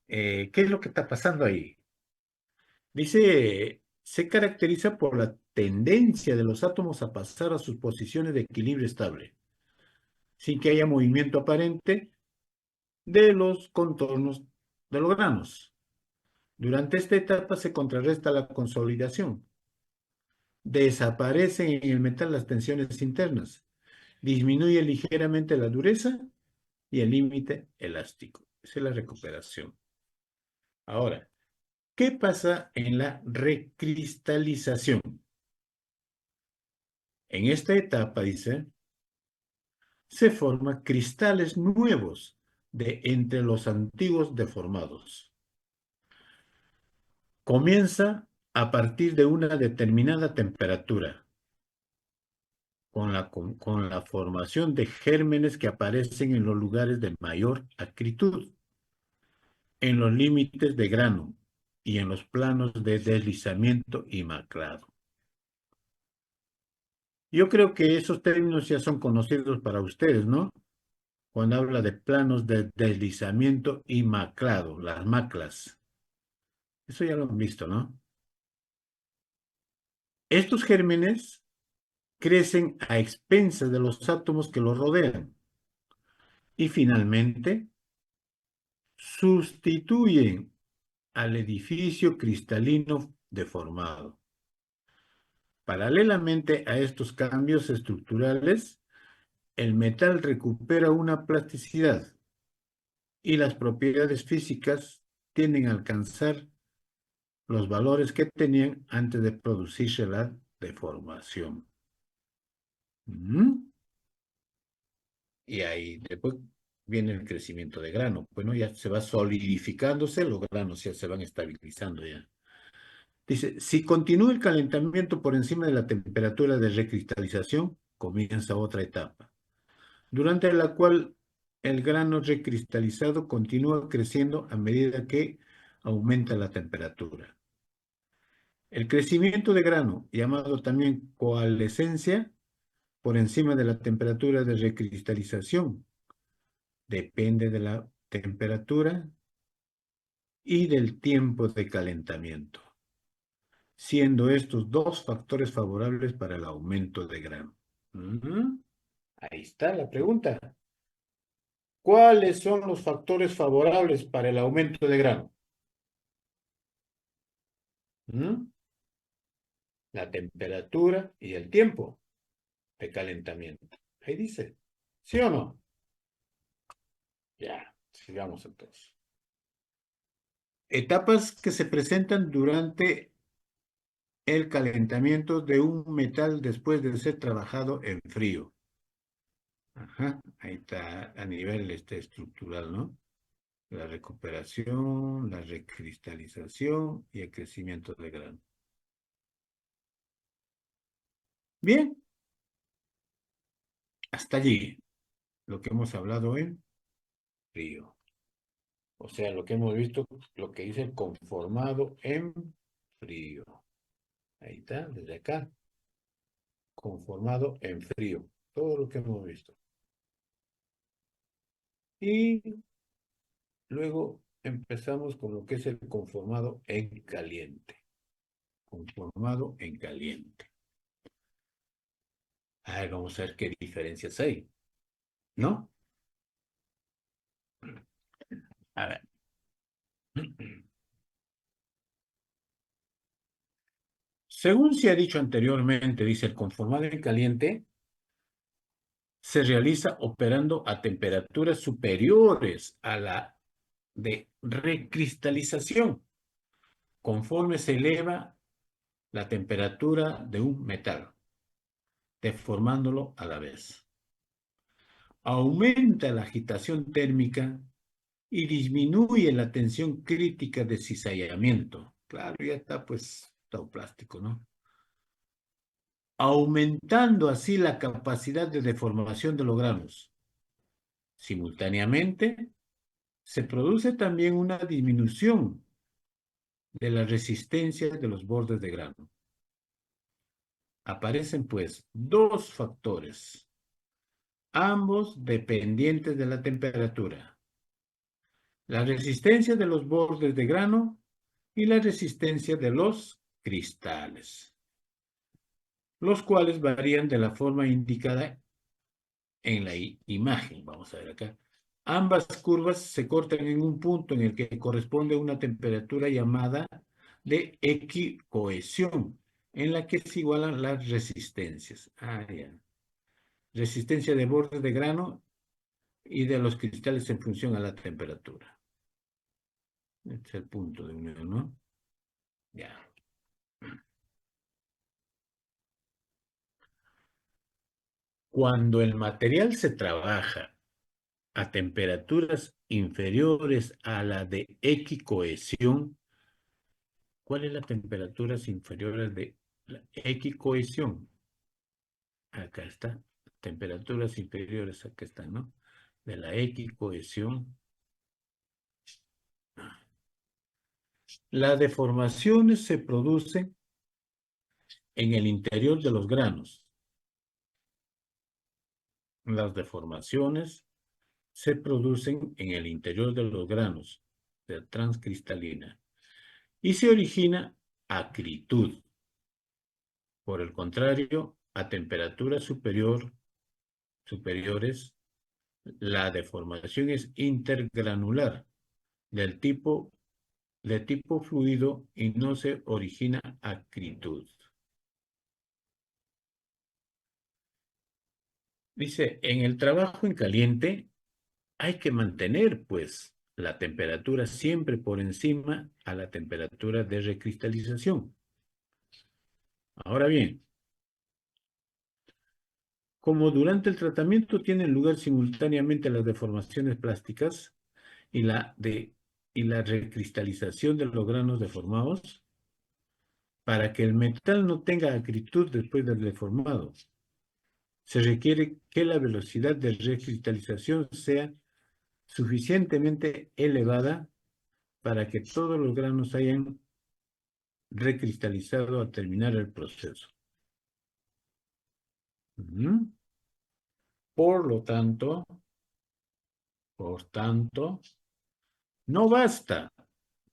¿Qué es lo que está pasando ahí? Dice, se caracteriza por la tendencia de los átomos a pasar a sus posiciones de equilibrio estable, sin que haya movimiento aparente de los contornos de los granos. Durante esta etapa se contrarresta la consolidación. Desaparecen en el metal las tensiones internas. Disminuye ligeramente la dureza y el límite elástico. Esa es la recuperación. Ahora, ¿qué pasa en la recristalización? En esta etapa, dice, se forman cristales nuevos de entre los antiguos deformados. Comienza a partir de una determinada temperatura, con la formación de gérmenes que aparecen en los lugares de mayor acritud, en los límites de grano y en los planos de deslizamiento y maclado. Yo creo que esos términos ya son conocidos para ustedes, ¿no? Cuando habla de planos de deslizamiento y maclado, las maclas. Eso ya lo han visto, ¿no? Estos gérmenes crecen a expensas de los átomos que los rodean y finalmente sustituyen al edificio cristalino deformado. Paralelamente a estos cambios estructurales, el metal recupera una plasticidad y las propiedades físicas tienden a alcanzar los valores que tenían antes de producirse la deformación. Y ahí después viene el crecimiento de grano. Bueno, ya se va solidificándose, los granos ya se van estabilizando ya. Dice, si continúa el calentamiento por encima de la temperatura de recristalización, comienza otra etapa, durante la cual el grano recristalizado continúa creciendo a medida que aumenta la temperatura. El crecimiento de grano, llamado también coalescencia, por encima de la temperatura de recristalización, depende de la temperatura y del tiempo de calentamiento, siendo estos dos factores favorables para el aumento de grano. Ahí está la pregunta. ¿Cuáles son los factores favorables para el aumento de grano? La temperatura y el tiempo de calentamiento. Ahí dice. ¿Sí o no? Ya, sigamos entonces. Etapas que se presentan durante el calentamiento de un metal después de ser trabajado en frío. Ajá, ahí está a nivel estructural, ¿no? La recuperación, la recristalización y el crecimiento de grano. Bien, hasta allí lo que hemos hablado en frío. O sea, lo que hemos visto, lo que dice conformado en frío. Ahí está, desde acá. Conformado en frío. Todo lo que hemos visto. Y luego empezamos con lo que es el conformado en caliente. Conformado en caliente. A ver, vamos a ver qué diferencias hay, ¿no? A ver. Según se ha dicho anteriormente, dice el conformado en caliente se realiza operando a temperaturas superiores a la de recristalización, conforme se eleva la temperatura de un metal, deformándolo a la vez. Aumenta la agitación térmica y disminuye la tensión crítica de cizallamiento. Claro, ya está pues todo plástico, ¿no? Aumentando así la capacidad de deformación de los granos. Simultáneamente, se produce también una disminución de la resistencia de los bordes de grano. Aparecen pues dos factores, ambos dependientes de la temperatura: la resistencia de los bordes de grano y la resistencia de los cristales, los cuales varían de la forma indicada en la imagen. Vamos a ver acá. Ambas curvas se cortan en un punto en el que corresponde a una temperatura llamada de equicohesión, en la que se igualan las resistencias. Ya. Resistencia de bordes de grano y de los cristales en función a la temperatura. Este es el punto de unión, ¿no? Ya. Cuando el material se trabaja a temperaturas inferiores a la de equicohesión, ¿cuál es la temperatura inferior de la equicohesión? Acá está. Temperaturas inferiores, acá están, ¿no? De la equicohesión. Las deformaciones se producen en el interior de los granos. Las deformaciones se producen en el interior de los granos de transcristalina y se origina acritud. Por el contrario, a temperaturas superiores, la deformación es intergranular de tipo fluido y no se origina acritud. Dice, en el trabajo en caliente hay que mantener, pues, la temperatura siempre por encima a la temperatura de recristalización. Ahora bien, como durante el tratamiento tienen lugar simultáneamente las deformaciones plásticas y la recristalización de los granos deformados, para que el metal no tenga acritud después del deformado, se requiere que la velocidad de recristalización sea suficientemente elevada para que todos los granos hayan recristalizado al terminar el proceso. Por tanto, no basta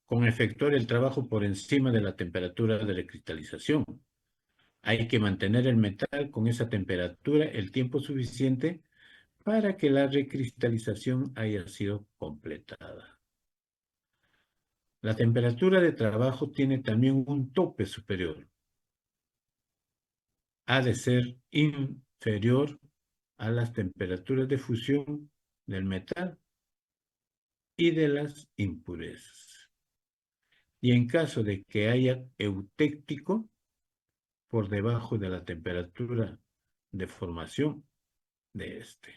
con efectuar el trabajo por encima de la temperatura de recristalización. Hay que mantener el metal con esa temperatura el tiempo suficiente para que la recristalización haya sido completada. La temperatura de trabajo tiene también un tope superior. Ha de ser inferior a las temperaturas de fusión del metal y de las impurezas. Y en caso de que haya eutéctico, por debajo de la temperatura de formación de este.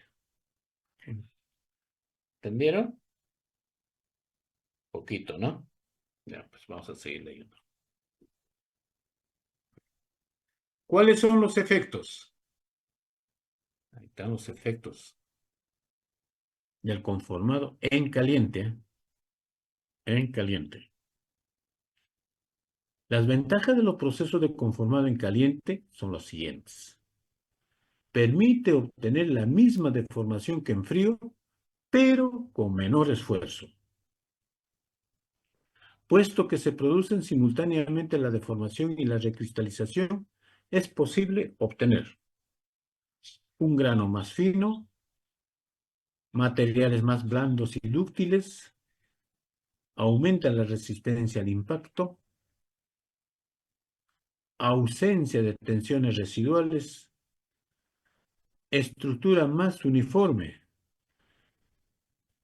¿Entendieron? Poquito, ¿no? Ya, pues vamos a seguir leyendo. ¿Cuáles son los efectos? Ahí están los efectos del conformado en caliente. En caliente. Las ventajas de los procesos de conformado en caliente son los siguientes. Permite obtener la misma deformación que en frío, pero con menor esfuerzo. Puesto que se producen simultáneamente la deformación y la recristalización, es posible obtener un grano más fino, materiales más blandos y dúctiles, aumenta la resistencia al impacto, ausencia de tensiones residuales, estructura más uniforme.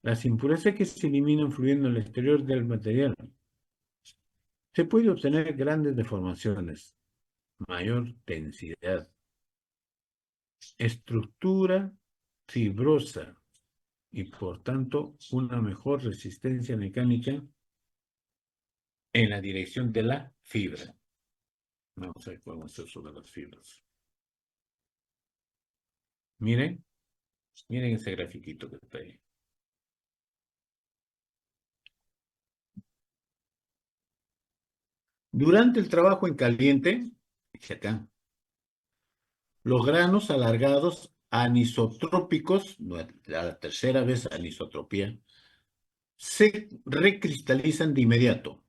Las impurezas que se eliminan fluyendo al exterior del material. Se puede obtener grandes deformaciones, mayor densidad, estructura fibrosa y por tanto una mejor resistencia mecánica en la dirección de la fibra. Vamos a ver cómo es eso de las fibras. Miren, miren ese grafiquito que está ahí. Durante el trabajo en caliente, dice acá, los granos alargados anisotrópicos, la tercera vez anisotropía, se recristalizan de inmediato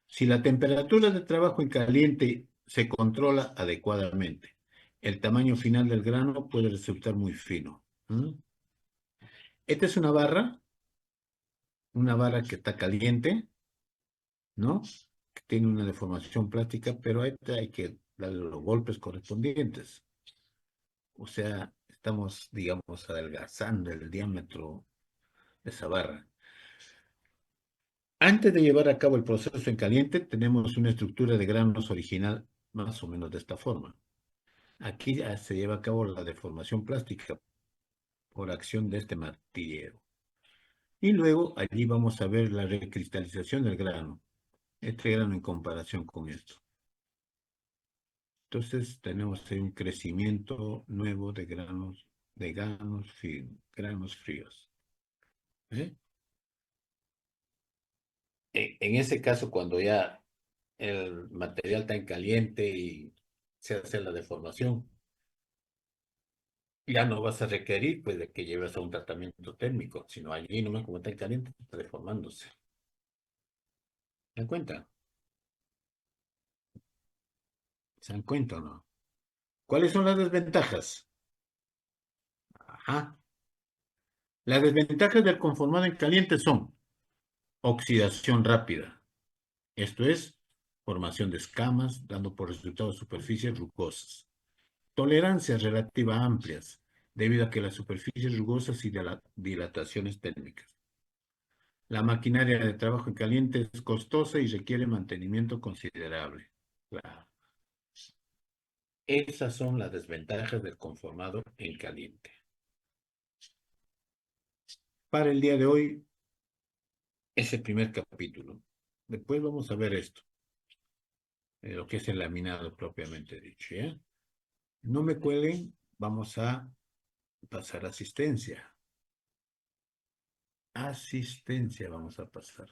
si la temperatura de trabajo en caliente se controla adecuadamente. El tamaño final del grano puede resultar muy fino. Esta es una barra que está caliente, ¿no? Que tiene una deformación plástica, pero a esta hay que darle los golpes correspondientes. O sea, estamos, digamos, adelgazando el diámetro de esa barra. Antes de llevar a cabo el proceso en caliente, tenemos una estructura de granos original más o menos de esta forma. Aquí ya se lleva a cabo la deformación plástica por acción de este martillero. Y luego allí vamos a ver la recristalización del grano. Este grano en comparación con esto. Entonces tenemos ahí un crecimiento nuevo de granos fríos. ¿Eh? En ese caso, cuando ya el material está en caliente y se hace la deformación, ya no vas a requerir pues, de que lleves a un tratamiento térmico, sino allí nomás como está en caliente, está deformándose. ¿Se dan cuenta? ¿Se dan cuenta o no? ¿Cuáles son las desventajas? Ajá. Las desventajas del conformado en caliente son oxidación rápida. Esto es, formación de escamas, dando por resultado superficies rugosas. Tolerancias relativas amplias, debido a que las superficies rugosas y de las dilataciones térmicas. La maquinaria de trabajo en caliente es costosa y requiere mantenimiento considerable. Claro. Esas son las desventajas del conformado en caliente. Para el día de hoy, ese primer capítulo. Después vamos a ver esto, lo que es el laminado propiamente dicho, ¿ya? No me cuelen, vamos a pasar a asistencia. Asistencia vamos a pasar.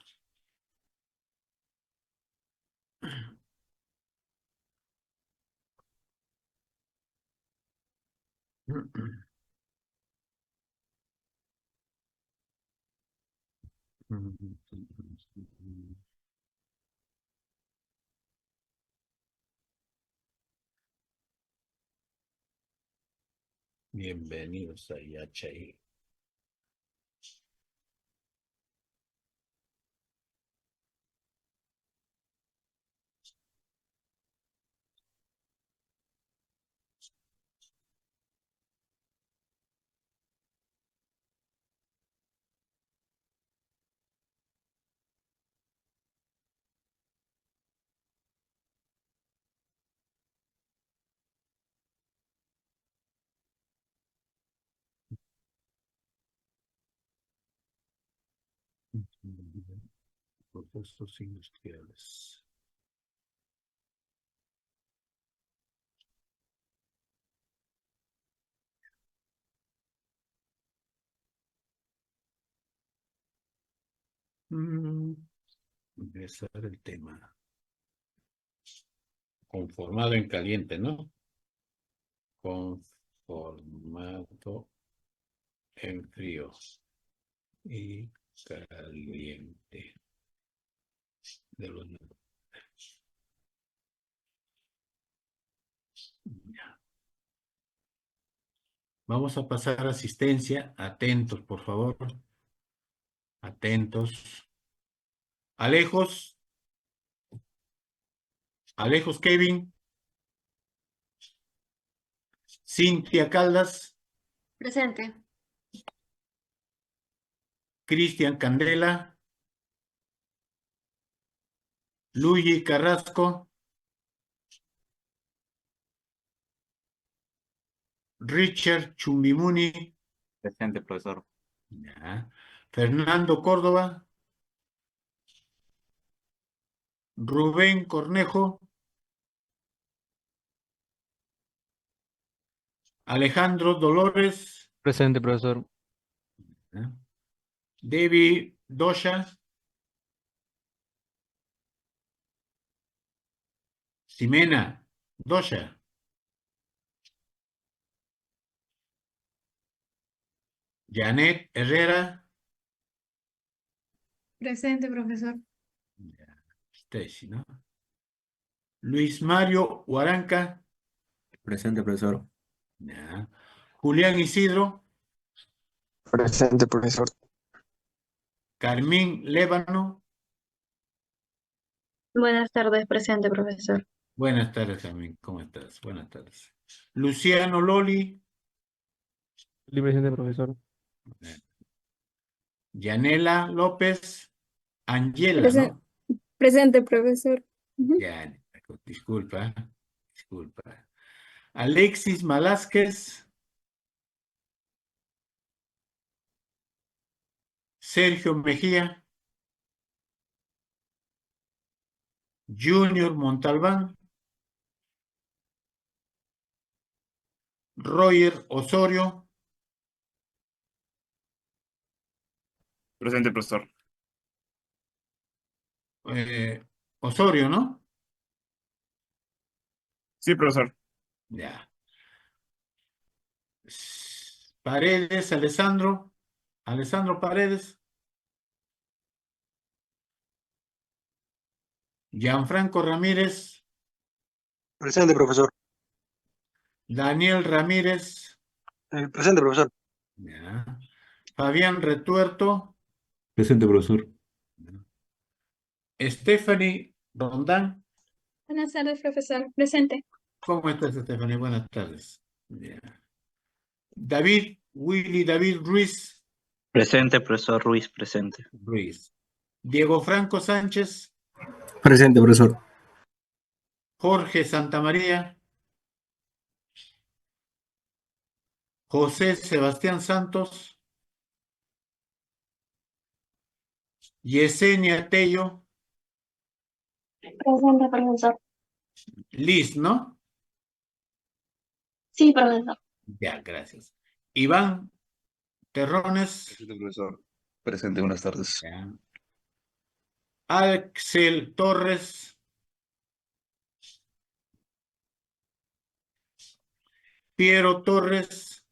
Bienvenidos a Yachay. Procesos industriales. Empezar el tema. Conformado en caliente, ¿no? Conformado en frío y caliente. de los... Ya. Vamos a pasar a asistencia. Atentos, por favor. Atentos. Alejos. Alejos Kevin. Cintia Caldas. Presente. Cristian Candela. Luigi Carrasco. Richard Chumbimuni. Presente, profesor. Ya. Fernando Córdoba. Rubén Cornejo. Alejandro Dolores. Presente, profesor. ¿Eh? David Dosha. Ximena Dosha. Janet Herrera. Presente, profesor. Stacy, ¿no? Luis Mario Huaranca. Presente, profesor. Ya. Julián Isidro. Presente, profesor. Carmín Lébano. Buenas tardes, presente, profesor. Buenas tardes, Carmín. ¿Cómo estás? Buenas tardes. Luciano Loli. Sí, presente, profesor. Yanela López. Angela, Presen- ¿no? Presente, profesor. Ujú. Ya, disculpa. Disculpa. Alexis Malásquez. Sergio Mejía. Junior Montalbán. Roger Osorio. Presente, profesor. Osorio, ¿no? Sí, profesor. Ya. Paredes, Alessandro. Alessandro Paredes. Gianfranco Ramírez. Presente, profesor. Daniel Ramírez. Presente, profesor. Ya. Fabián Retuerto. Presente, profesor. Stephanie Rondán. Buenas tardes, profesor. Presente. ¿Cómo estás, Stephanie? Buenas tardes. Ya. David, David Ruiz. Presente, profesor Ruiz, presente. Ruiz. Diego Franco Sánchez. Presente, profesor. Jorge Santamaría. José Sebastián Santos. Yesenia Tello. Presente, profesor. Liz, ¿no? Sí, profesor. Ya, gracias. Iván Terrones. Presente, profesor. Presente, buenas tardes. Ya. Axel Torres. Piero Torres.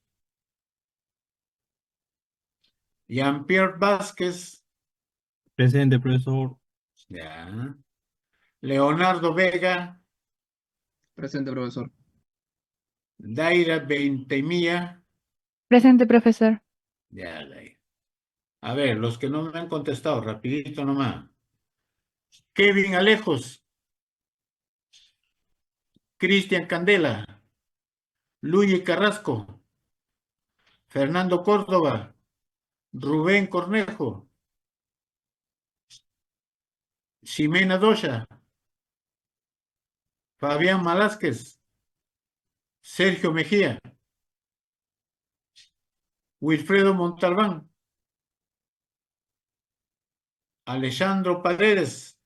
Jean-Pierre Vázquez. Presente, profesor. Ya. Leonardo Vega. Presente, profesor. Daira Bentemía. Presente, profesor. Ya, Daira. A ver, los que no me han contestado, rapidito nomás. Kevin Alejos. Cristian Candela. Luis Carrasco. Fernando Córdoba. Rubén Cornejo. Ximena Dosha. Fabián Malásquez. Sergio Mejía. Wilfredo Montalbán. Alejandro Paredes.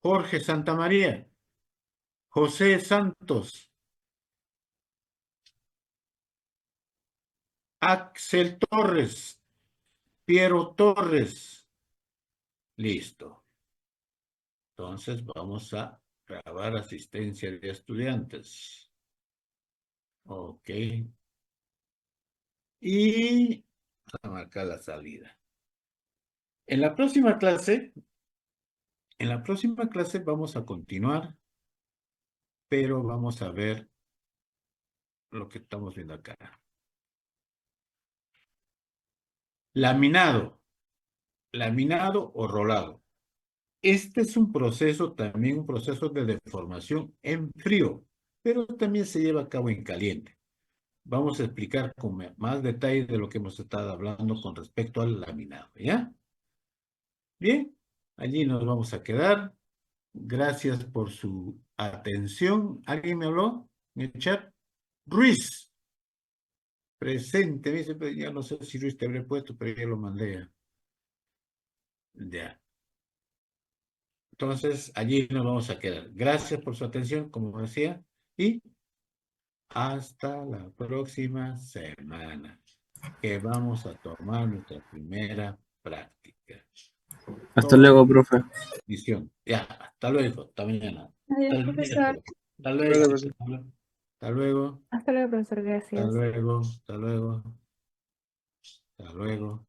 Jorge Santamaría. José Santos. Axel Torres. Piero Torres. Listo. Entonces vamos a grabar asistencia de estudiantes. Ok. Y vamos a marcar la salida. En la próxima clase vamos a continuar, pero vamos a ver lo que estamos viendo acá. Laminado o rolado. Este es un proceso, también un proceso de deformación en frío, pero también se lleva a cabo en caliente. Vamos a explicar con más detalle de lo que hemos estado hablando con respecto al laminado, ¿ya? Bien, allí nos vamos a quedar. Gracias por su atención. ¿Alguien me habló en el chat? Ruiz. Presente. Me dice, pero ya no sé si Ruiz te habré puesto, pero ya lo mandé. Ya. Entonces, allí nos vamos a quedar. Gracias por su atención, como decía, y hasta la próxima semana, que vamos a tomar nuestra primera práctica. Hasta luego, profe. Visión. Ya, hasta luego, hasta mañana. Adiós, profesor. Hasta luego. Hasta luego. Hasta luego, profesor. Hasta Gracias. luego. Hasta luego. Hasta luego.